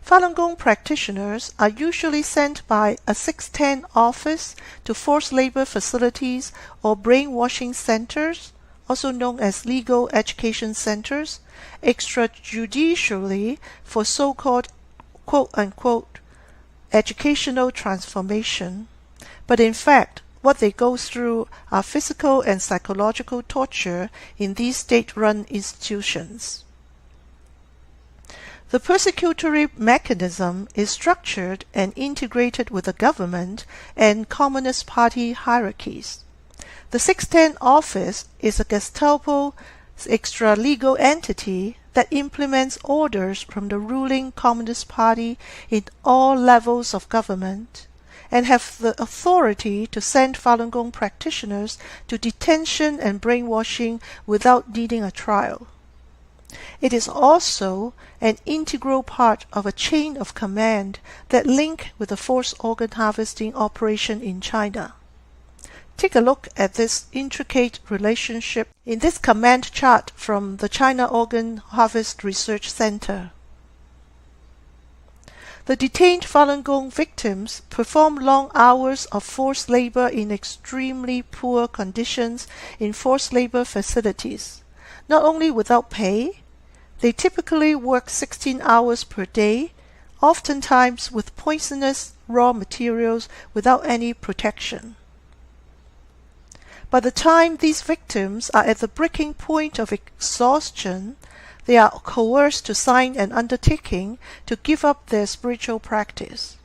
Falun Gong practitioners are usually sent by a 610 office to forced labor facilities or brainwashing centers, also known as legal education centers, extrajudicially for so-called quote-unquote educational transformation. But in fact, what they go through are physical and psychological torture in these state-run institutions. The persecutory mechanism is structured and integrated with the government and Communist Party hierarchies. The 610 office is a Gestapo extra-legal entity that implements orders from the ruling Communist Party in all levels of government and have the authority to send Falun Gong practitioners to detention and brainwashing without needing a trial. It is also an integral part of a chain of command that link with the forced organ harvesting operation in China. Take a look at this intricate relationship in this command chart from the China Organ Harvest Research Center. The detained Falun Gong victims perform long hours of forced labor in extremely poor conditions in forced labor facilities. Not only without pay, they typically work 16 hours per day, oftentimes with poisonous raw materials without any protection. By the time these victims are at the breaking point of exhaustion, they are coerced to sign an undertaking to give up their spiritual practice.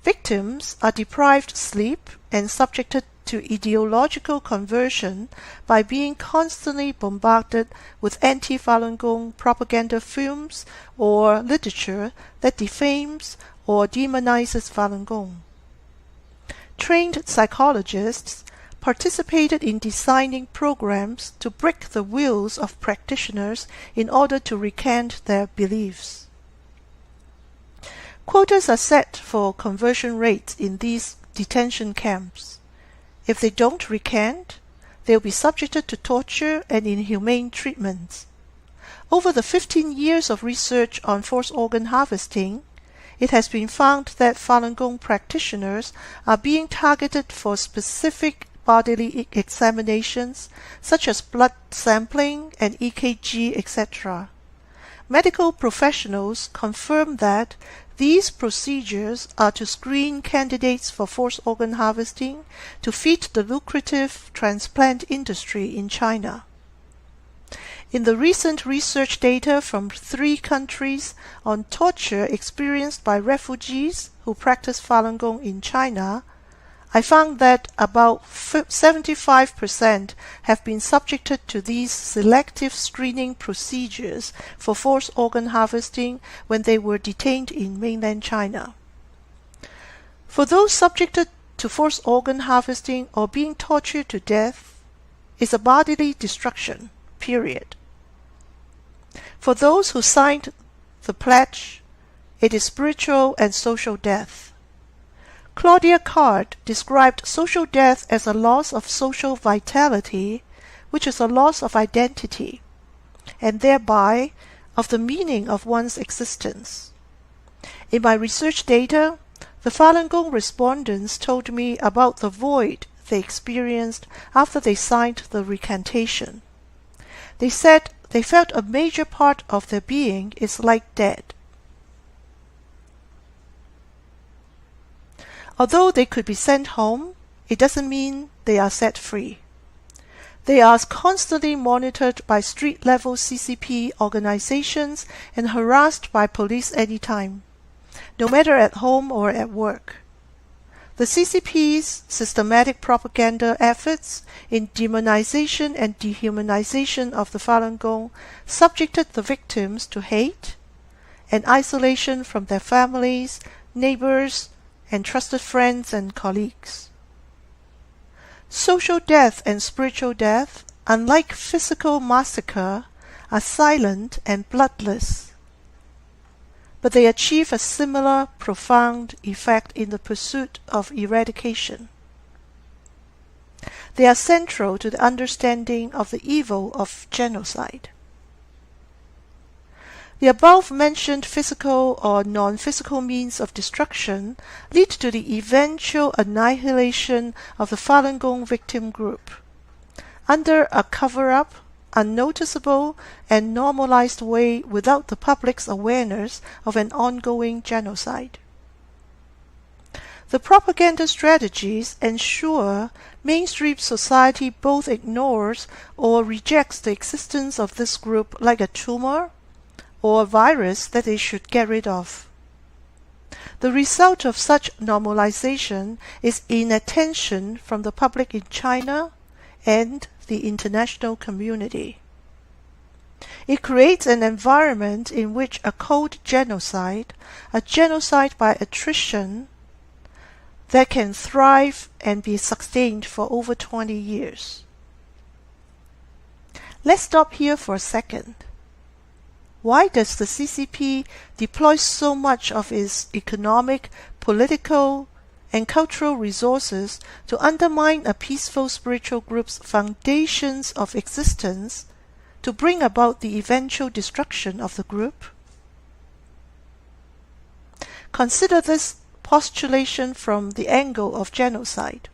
Victims are deprived sleep and subjected to ideological conversion by being constantly bombarded with anti-Falun Gong propaganda films or literature that defames or demonizes Falun Gong. Trained psychologists participated in designing programs to break the wills of practitioners in order to recant their beliefs. Quotas are set for conversion rates in these detention camps. If they don't recant, they'll be subjected to torture and inhumane treatments. Over the 15 years of research on forced organ harvesting, it has been found that Falun Gong practitioners are being targeted for specific bodily examinations, such as blood sampling and EKG, etc. Medical professionals confirm that these procedures are to screen candidates for forced organ harvesting to feed the lucrative transplant industry in China. In the recent research data from 3 countries on torture experienced by refugees who practice Falun Gong in China, I found that about 75% have been subjected to these selective screening procedures for forced organ harvesting when they were detained in mainland China. For those subjected to forced organ harvesting or being tortured to death, is a bodily destruction, period. For those who signed the pledge, it is spiritual and social death. Claudia Card described social death as a loss of social vitality, which is a loss of identity, and thereby of the meaning of one's existence. In my research data, the Falun Gong respondents told me about the void they experienced after they signed the recantation. They said they felt a major part of their being is like dead. Although they could be sent home, it doesn't mean they are set free. They are constantly monitored by street-level CCP organizations and harassed by police anytime, no matter at home or at work. The CCP's systematic propaganda efforts in demonization and dehumanization of the Falun Gong subjected the victims to hate and isolation from their families, neighbors, and trusted friends and colleagues. Social death and spiritual death, unlike physical massacre, are silent and bloodless, but they achieve a similar profound effect in the pursuit of eradication. They are central to the understanding of the evil of genocide. The above-mentioned physical or non-physical means of destruction lead to the eventual annihilation of the Falun Gong victim group. Under a cover-up, unnoticeable and normalized way without the public's awareness of an ongoing genocide. The propaganda strategies ensure mainstream society both ignores or rejects the existence of this group like a tumor or a virus that they should get rid of. The result of such normalization is inattention from the public in China and the international community. It creates an environment in which a cold genocide, a genocide by attrition, that can thrive and be sustained for over 20 years. Let's stop here for a second. Why does the CCP deploy so much of its economic, political, and cultural resources to undermine a peaceful spiritual group's foundations of existence to bring about the eventual destruction of the group? Consider this postulation from the angle of genocide.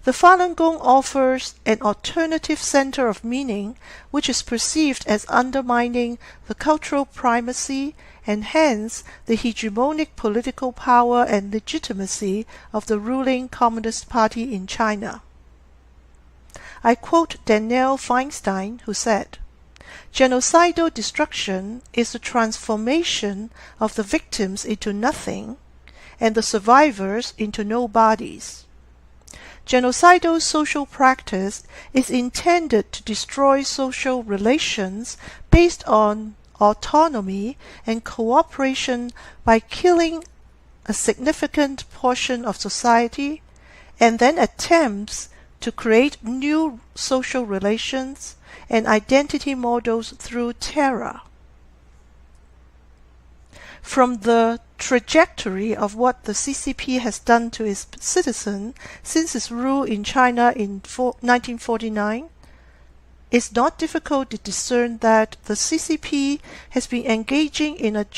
The Falun Gong offers an alternative center of meaning which is perceived as undermining the cultural primacy and hence the hegemonic political power and legitimacy of the ruling Communist Party in China. I quote Danielle Feinstein, who said, "Genocidal destruction is the transformation of the victims into nothing and the survivors into nobodies. Genocidal social practice is intended to destroy social relations based on autonomy and cooperation by killing a significant portion of society and then attempts to create new social relations and identity models through terror." From the trajectory of what the CCP has done to its citizens since its rule in China in 1949, it's not difficult to discern that the CCP has been engaging in a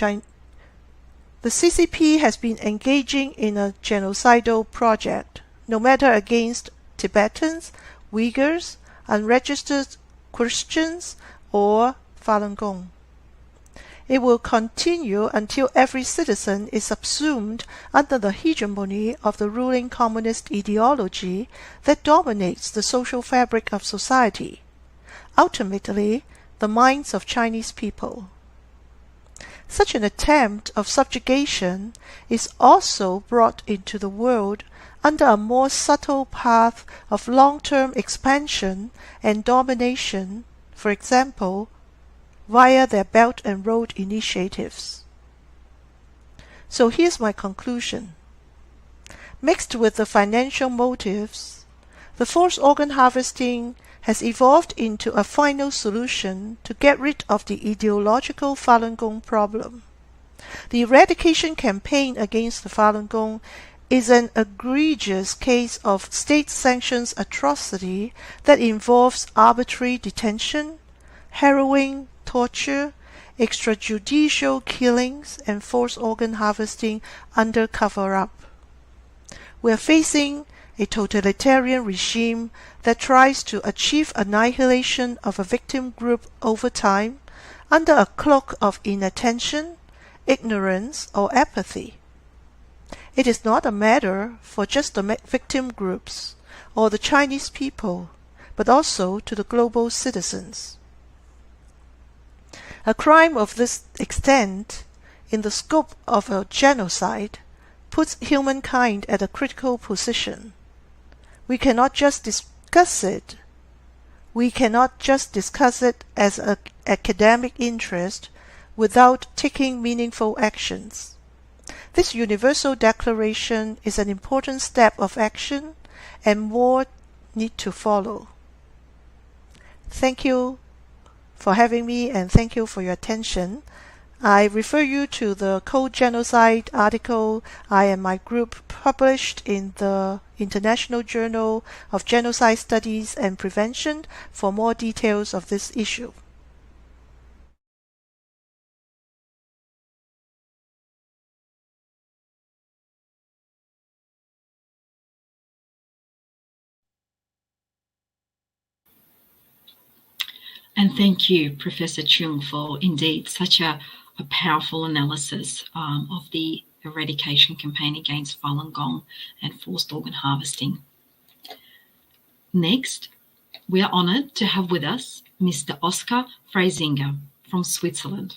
genocidal project, no matter against Tibetans, Uyghurs, unregistered Christians, or Falun Gong. It will continue until every citizen is subsumed under the hegemony of the ruling communist ideology that dominates the social fabric of society, ultimately the minds of Chinese people. Such an attempt of subjugation is also brought into the world under a more subtle path of long-term expansion and domination, for example, via their Belt and Road initiatives. So here's my conclusion. Mixed with the financial motives, the forced organ harvesting has evolved into a final solution to get rid of the ideological Falun Gong problem. The eradication campaign against the Falun Gong is an egregious case of state-sanctioned atrocity that involves arbitrary detention, harrowing, torture, extrajudicial killings, and forced organ harvesting under cover-up. We are facing a totalitarian regime that tries to achieve annihilation of a victim group over time under a cloak of inattention, ignorance, or apathy. It is not a matter for just the victim groups or the Chinese people, but also to the global citizens. A crime of this extent, in the scope of a genocide, puts humankind at a critical position. We cannot just discuss it. We cannot just discuss it as an academic interest without taking meaningful actions. This universal declaration is an important step of action, and more need to follow. Thank you for having me, and thank you for your attention. I refer you to the Cold Genocide article I and my group published in the International Journal of Genocide Studies and Prevention for more details of this issue. And thank you, Professor Chung, for indeed such a powerful analysis of the eradication campaign against Falun Gong and forced organ harvesting. Next, we are honoured to have with us Mr. Oskar Freisinger from Switzerland.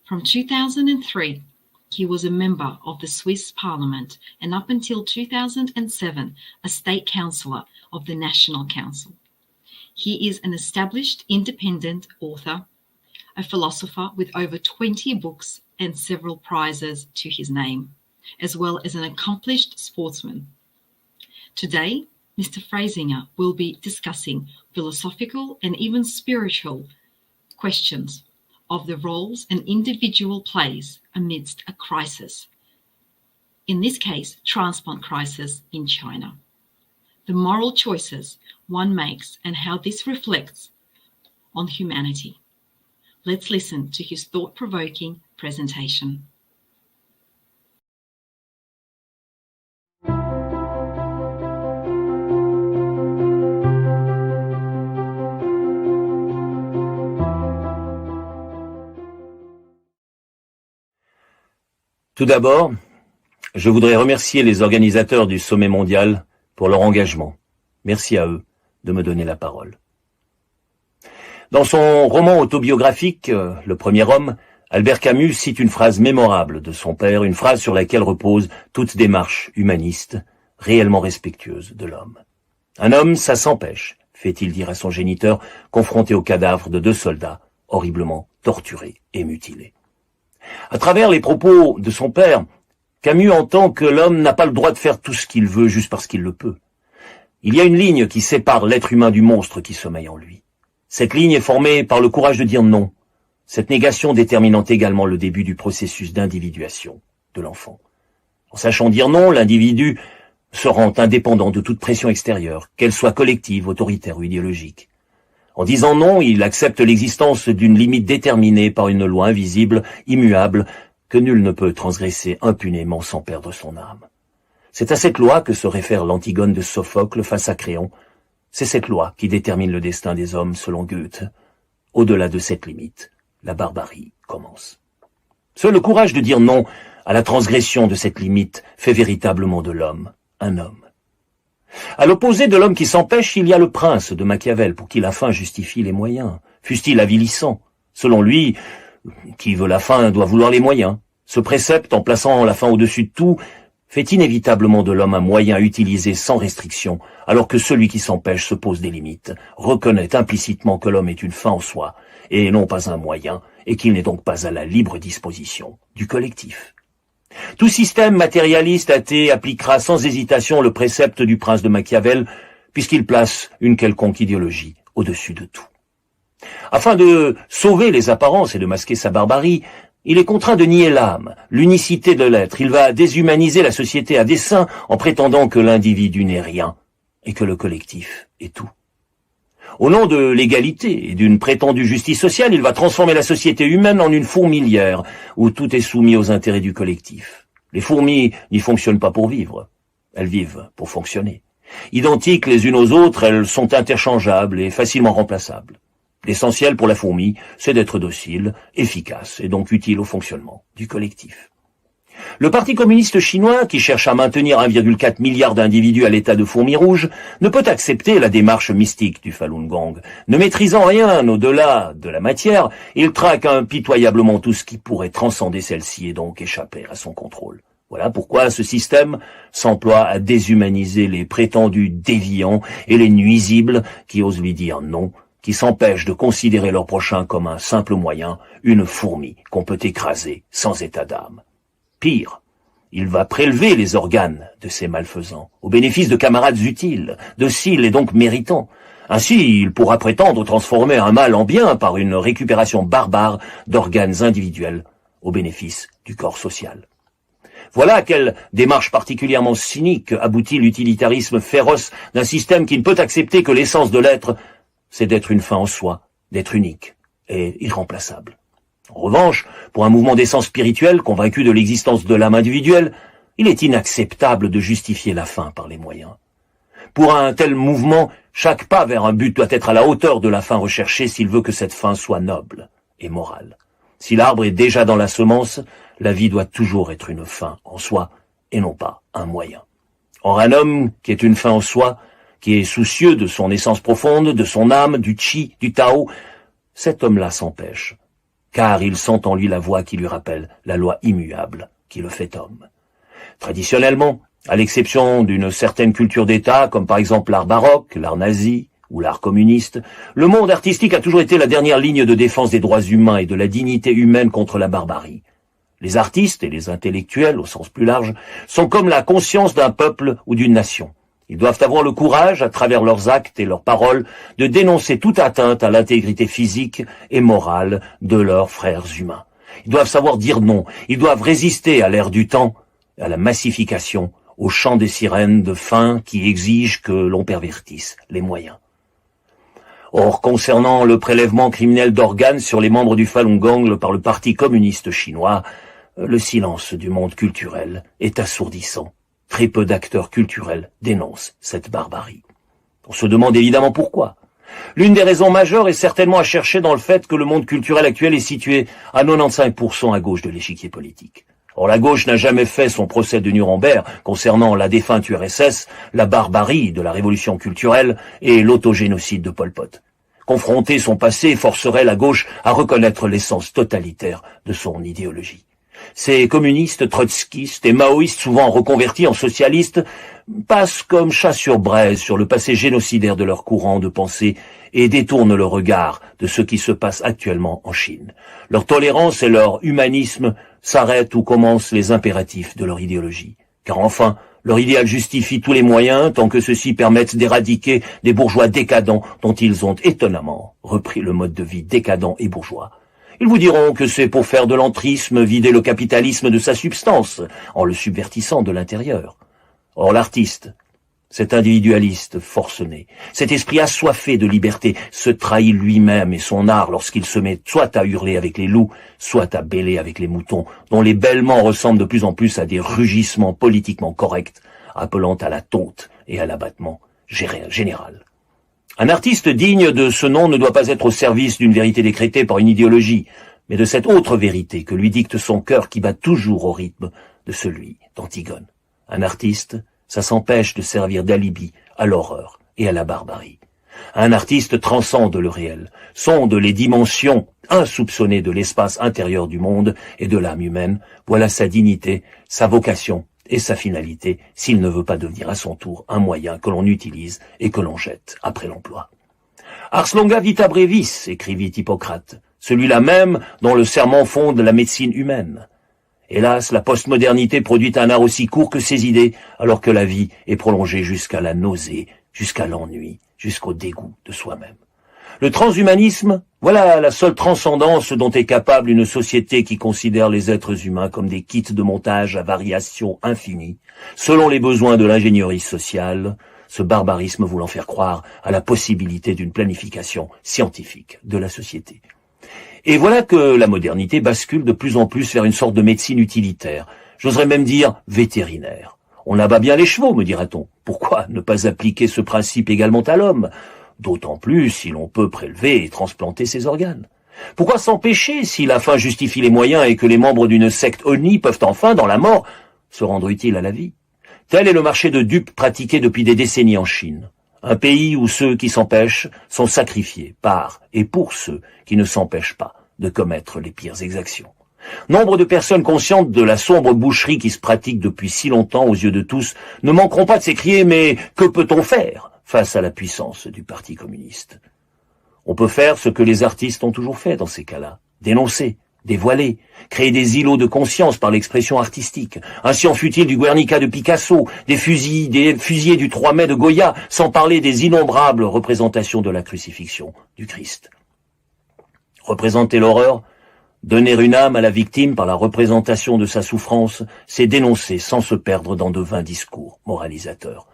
From 2003, he was a member of the Swiss Parliament and up until 2007, a state councillor of the National Council. He is an established independent author, a philosopher with over 20 books and several prizes to his name, as well as an accomplished sportsman. Today, Mr. Freisinger will be discussing philosophical and even spiritual questions of the roles an individual plays amidst a crisis, in this case, transplant crisis in China. The moral choices one makes and how this reflects on humanity. Let's listen to his thought-provoking presentation. Tout d'abord, je voudrais remercier les organisateurs du sommet mondial pour leur engagement. Merci à eux de me donner la parole. Dans son roman autobiographique, Le Premier Homme, Albert Camus cite une phrase mémorable de son père, une phrase sur laquelle repose toute démarche humaniste, réellement respectueuse de l'homme. Un homme, ça s'empêche, fait-il dire à son géniteur, confronté au cadavre de 2 soldats, horriblement torturés et mutilés. À travers les propos de son père, Camus entend que l'homme n'a pas le droit de faire tout ce qu'il veut juste parce qu'il le peut. Il y a une ligne qui sépare l'être humain du monstre qui sommeille en lui. Cette ligne est formée par le courage de dire non, cette négation déterminant également le début du processus d'individuation de l'enfant. En sachant dire non, l'individu se rend indépendant de toute pression extérieure, qu'elle soit collective, autoritaire ou idéologique. En disant non, il accepte l'existence d'une limite déterminée par une loi invisible, immuable, que nul ne peut transgresser impunément sans perdre son âme. C'est à cette loi que se réfère l'Antigone de Sophocle face à Créon. C'est cette loi qui détermine le destin des hommes selon Goethe. Au-delà de cette limite, la barbarie commence. Seul le courage de dire non à la transgression de cette limite fait véritablement de l'homme un homme. À l'opposé de l'homme qui s'empêche, il y a le prince de Machiavel, pour qui la fin justifie les moyens, fût-il avilissant. Selon lui, qui veut la fin doit vouloir les moyens. Ce précepte, en plaçant la fin au-dessus de tout, fait inévitablement de l'homme un moyen utilisé sans restriction, alors que celui qui s'empêche se pose des limites, reconnaît implicitement que l'homme est une fin en soi, et non pas un moyen, et qu'il n'est donc pas à la libre disposition du collectif. Tout système matérialiste athée appliquera sans hésitation le précepte du prince de Machiavel, puisqu'il place une quelconque idéologie au-dessus de tout. Afin de sauver les apparences et de masquer sa barbarie, il est contraint de nier l'âme, l'unicité de l'être. Il va déshumaniser la société à dessein en prétendant que l'individu n'est rien et que le collectif est tout. Au nom de l'égalité et d'une prétendue justice sociale, il va transformer la société humaine en une fourmilière où tout est soumis aux intérêts du collectif. Les fourmis n'y fonctionnent pas pour vivre, elles vivent pour fonctionner. Identiques les unes aux autres, elles sont interchangeables et facilement remplaçables. L'essentiel pour la fourmi, c'est d'être docile, efficace et donc utile au fonctionnement du collectif. Le Parti communiste chinois, qui cherche à maintenir 1,4 milliard d'individus à l'état de fourmis rouges, ne peut accepter la démarche mystique du Falun Gong. Ne maîtrisant rien au-delà de la matière, il traque impitoyablement tout ce qui pourrait transcender celle-ci et donc échapper à son contrôle. Voilà pourquoi ce système s'emploie à déshumaniser les prétendus déviants et les nuisibles qui osent lui dire non, qui s'empêchent de considérer leur prochain comme un simple moyen, une fourmi qu'on peut écraser sans état d'âme. Pire, il va prélever les organes de ces malfaisants, au bénéfice de camarades utiles, dociles et donc méritants. Ainsi, il pourra prétendre transformer un mal en bien par une récupération barbare d'organes individuels, au bénéfice du corps social. Voilà à quelle démarche particulièrement cynique aboutit l'utilitarisme féroce d'un système qui ne peut accepter que l'essence de l'être, c'est d'être une fin en soi, d'être unique et irremplaçable. En revanche, pour un mouvement d'essence spirituelle convaincu de l'existence de l'âme individuelle, il est inacceptable de justifier la fin par les moyens. Pour un tel mouvement, chaque pas vers un but doit être à la hauteur de la fin recherchée s'il veut que cette fin soit noble et morale. Si l'arbre est déjà dans la semence, la vie doit toujours être une fin en soi et non pas un moyen. Or, un homme qui est une fin en soi, qui est soucieux de son essence profonde, de son âme, du chi, du Tao, cet homme-là s'empêche, car il sent en lui la voix qui lui rappelle la loi immuable qui le fait homme. Traditionnellement, à l'exception d'une certaine culture d'État, comme par exemple l'art baroque, l'art nazi ou l'art communiste, le monde artistique a toujours été la dernière ligne de défense des droits humains et de la dignité humaine contre la barbarie. Les artistes et les intellectuels, au sens plus large, sont comme la conscience d'un peuple ou d'une nation. Ils doivent avoir le courage, à travers leurs actes et leurs paroles, de dénoncer toute atteinte à l'intégrité physique et morale de leurs frères humains. Ils doivent savoir dire non, ils doivent résister à l'ère du temps, à la massification, au chant des sirènes de fin qui exigent que l'on pervertisse les moyens. Or, concernant le prélèvement criminel d'organes sur les membres du Falun Gong par le Parti communiste chinois, le silence du monde culturel est assourdissant. Très peu d'acteurs culturels dénoncent cette barbarie. On se demande évidemment pourquoi. L'une des raisons majeures est certainement à chercher dans le fait que le monde culturel actuel est situé à 95% à gauche de l'échiquier politique. Or, la gauche n'a jamais fait son procès de Nuremberg concernant la défunte URSS, la barbarie de la révolution culturelle et l'autogénocide de Pol Pot. Confronter son passé forcerait la gauche à reconnaître l'essence totalitaire de son idéologie. Ces communistes, trotskistes et maoïstes, souvent reconvertis en socialistes, passent comme chat sur braise sur le passé génocidaire de leur courant de pensée et détournent le regard de ce qui se passe actuellement en Chine. Leur tolérance et leur humanisme s'arrêtent où commencent les impératifs de leur idéologie. Car enfin, leur idéal justifie tous les moyens tant que ceux-ci permettent d'éradiquer des bourgeois décadents dont ils ont étonnamment repris le mode de vie décadent et bourgeois. Ils vous diront que c'est pour faire de l'entrisme, vider le capitalisme de sa substance, en le subvertissant de l'intérieur. Or l'artiste, cet individualiste forcené, cet esprit assoiffé de liberté, se trahit lui-même et son art lorsqu'il se met soit à hurler avec les loups, soit à bêler avec les moutons, dont les bêlements ressemblent de plus en plus à des rugissements politiquement corrects, appelant à la tonte et à l'abattement général. Un artiste digne de ce nom ne doit pas être au service d'une vérité décrétée par une idéologie, mais de cette autre vérité que lui dicte son cœur qui bat toujours au rythme de celui d'Antigone. Un artiste, ça s'empêche de servir d'alibi à l'horreur et à la barbarie. Un artiste transcende le réel, sonde les dimensions insoupçonnées de l'espace intérieur du monde et de l'âme humaine. Voilà sa dignité, sa vocation et sa finalité, s'il ne veut pas devenir à son tour un moyen que l'on utilise et que l'on jette après l'emploi. Ars longa vita brevis, écrivit Hippocrate, celui-là même dont le serment fonde la médecine humaine. Hélas, la postmodernité produit un art aussi court que ses idées, alors que la vie est prolongée jusqu'à la nausée, jusqu'à l'ennui, jusqu'au dégoût de soi-même. Le transhumanisme, voilà la seule transcendance dont est capable une société qui considère les êtres humains comme des kits de montage à variations infinies, selon les besoins de l'ingénierie sociale, ce barbarisme voulant faire croire à la possibilité d'une planification scientifique de la société. Et voilà que la modernité bascule de plus en plus vers une sorte de médecine utilitaire, j'oserais même dire vétérinaire. On abat bien les chevaux, me dira-t-on. Pourquoi ne pas appliquer ce principe également à l'homme ? D'autant plus si l'on peut prélever et transplanter ses organes. Pourquoi s'empêcher si la fin justifie les moyens et que les membres d'une secte Oni peuvent enfin, dans la mort, se rendre utiles à la vie ? Tel est le marché de dupes pratiqué depuis des décennies en Chine. Un pays où ceux qui s'empêchent sont sacrifiés par et pour ceux qui ne s'empêchent pas de commettre les pires exactions. Nombre de personnes conscientes de la sombre boucherie qui se pratique depuis si longtemps aux yeux de tous ne manqueront pas de s'écrier « Mais que peut-on faire ?» face à la puissance du Parti communiste. On peut faire ce que les artistes ont toujours fait dans ces cas-là, dénoncer, dévoiler, créer des îlots de conscience par l'expression artistique. Ainsi en fut-il du Guernica de Picasso, des fusillés du 3 mai de Goya, sans parler des innombrables représentations de la crucifixion du Christ. Représenter l'horreur, donner une âme à la victime par la représentation de sa souffrance, c'est dénoncer sans se perdre dans de vains discours moralisateurs.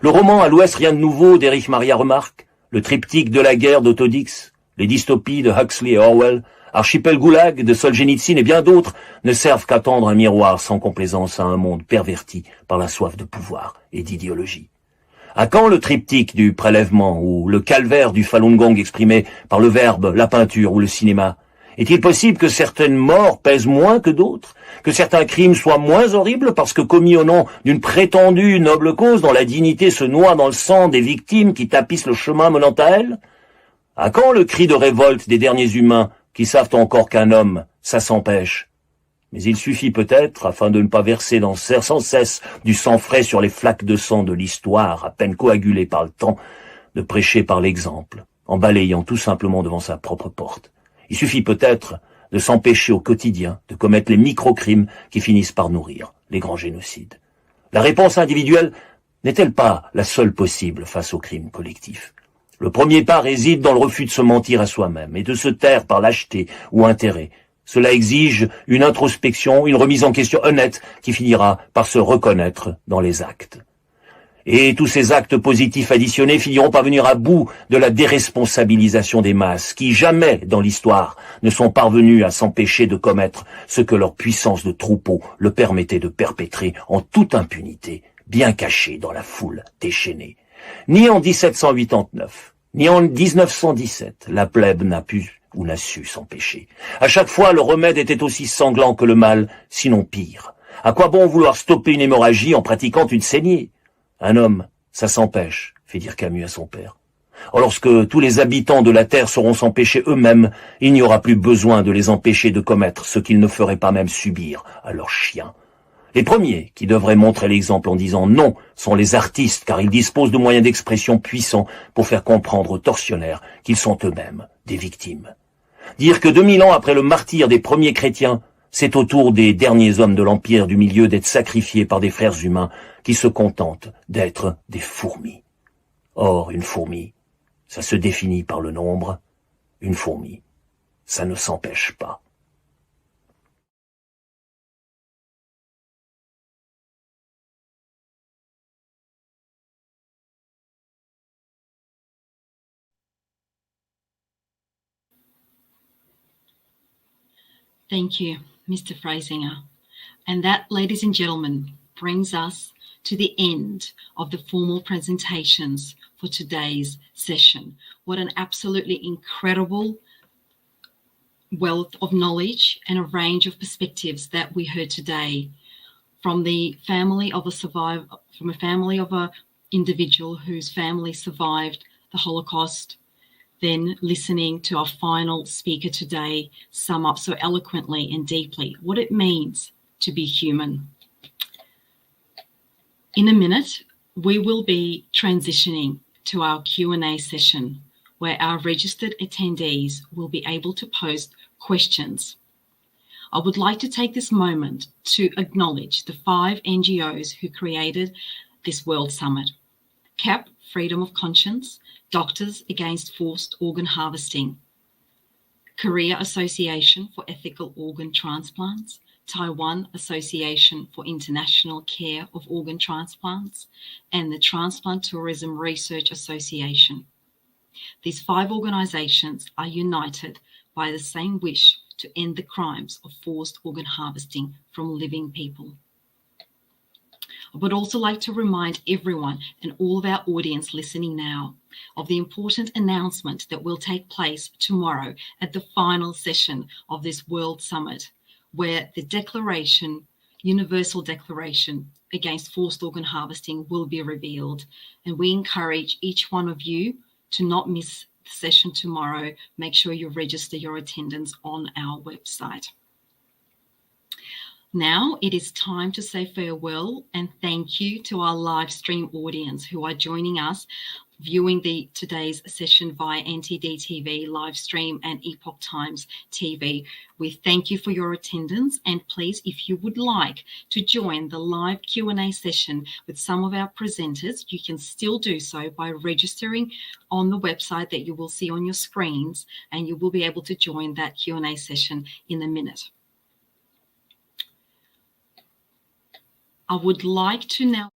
Le roman « À l'Ouest, rien de nouveau » d'Erich Maria Remarque, le triptyque de la guerre d'Autodix, les dystopies de Huxley et Orwell, Archipel Goulag de Solzhenitsyn et bien d'autres ne servent qu'à tendre un miroir sans complaisance à un monde perverti par la soif de pouvoir et d'idéologie. À quand le triptyque du prélèvement ou le calvaire du Falun Gong exprimé par le verbe, la peinture ou le cinéma? Est-il possible que certaines morts pèsent moins que d'autres? Que certains crimes soient moins horribles parce que commis au nom d'une prétendue noble cause dont la dignité se noie dans le sang des victimes qui tapissent le chemin menant à elle? À quand le cri de révolte des derniers humains qui savent encore qu'un homme, ça s'empêche? Mais il suffit peut-être, afin de ne pas verser sans cesse du sang frais sur les flaques de sang de l'histoire, à peine coagulées par le temps, de prêcher par l'exemple, en balayant tout simplement devant sa propre porte. Il suffit peut-être de s'empêcher au quotidien de commettre les micro-crimes qui finissent par nourrir les grands génocides. La réponse individuelle n'est-elle pas la seule possible face au crime collectif? Le premier pas réside dans le refus de se mentir à soi-même et de se taire par lâcheté ou intérêt. Cela exige une introspection, une remise en question honnête qui finira par se reconnaître dans les actes. Et tous ces actes positifs additionnés finiront par venir à bout de la déresponsabilisation des masses qui jamais dans l'histoire ne sont parvenus à s'empêcher de commettre ce que leur puissance de troupeau le permettait de perpétrer en toute impunité, bien caché dans la foule déchaînée. Ni en 1789, ni en 1917, la plèbe n'a pu ou n'a su s'empêcher. À chaque fois, le remède était aussi sanglant que le mal, sinon pire. À quoi bon vouloir stopper une hémorragie en pratiquant une saignée? Un homme, ça s'empêche, fait dire Camus à son père. Or, lorsque tous les habitants de la terre sauront s'empêcher eux-mêmes, il n'y aura plus besoin de les empêcher de commettre ce qu'ils ne feraient pas même subir à leurs chiens. Les premiers qui devraient montrer l'exemple en disant non sont les artistes, car ils disposent de moyens d'expression puissants pour faire comprendre aux tortionnaires qu'ils sont eux-mêmes des victimes. Dire que 2000 ans après le martyre des premiers chrétiens, c'est au tour des derniers hommes de l'Empire du Milieu d'être sacrifiés par des frères humains qui se contentent d'être des fourmis. Or, une fourmi, ça se définit par le nombre. Une fourmi, ça ne s'empêche pas. Thank you, Mr. Freisinger. And that, ladies and gentlemen, brings us to the end of the formal presentations for today's session. What an absolutely incredible wealth of knowledge and a range of perspectives that we heard today from the family of a individual whose family survived the Holocaust, then listening to our final speaker today sum up so eloquently and deeply what it means to be human. In a minute, we will be transitioning to our Q&A session, where our registered attendees will be able to post questions. I would like to take this moment to acknowledge the 5 NGOs who created this World Summit: CAP, Freedom of Conscience; Doctors Against Forced Organ Harvesting; Korea Association for Ethical Organ Transplants; Taiwan Association for International Care of Organ Transplants; and the Transplant Tourism Research Association. These 5 organizations are united by the same wish to end the crimes of forced organ harvesting from living people. I would also like to remind everyone and all of our audience listening now of the important announcement that will take place tomorrow at the final session of this World Summit, where the Universal Declaration Against Forced Organ Harvesting will be revealed. And we encourage each one of you to not miss the session tomorrow. Make sure you register your attendance on our website. Now it is time to say farewell and thank you to our live stream audience who are joining us viewing today's session via NTD TV live stream and Epoch Times TV. We thank you for your attendance, and please, if you would like to join the live Q&A session with some of our presenters, you can still do so by registering on the website that you will see on your screens, and you will be able to join that Q&A session in a minute. I would like to now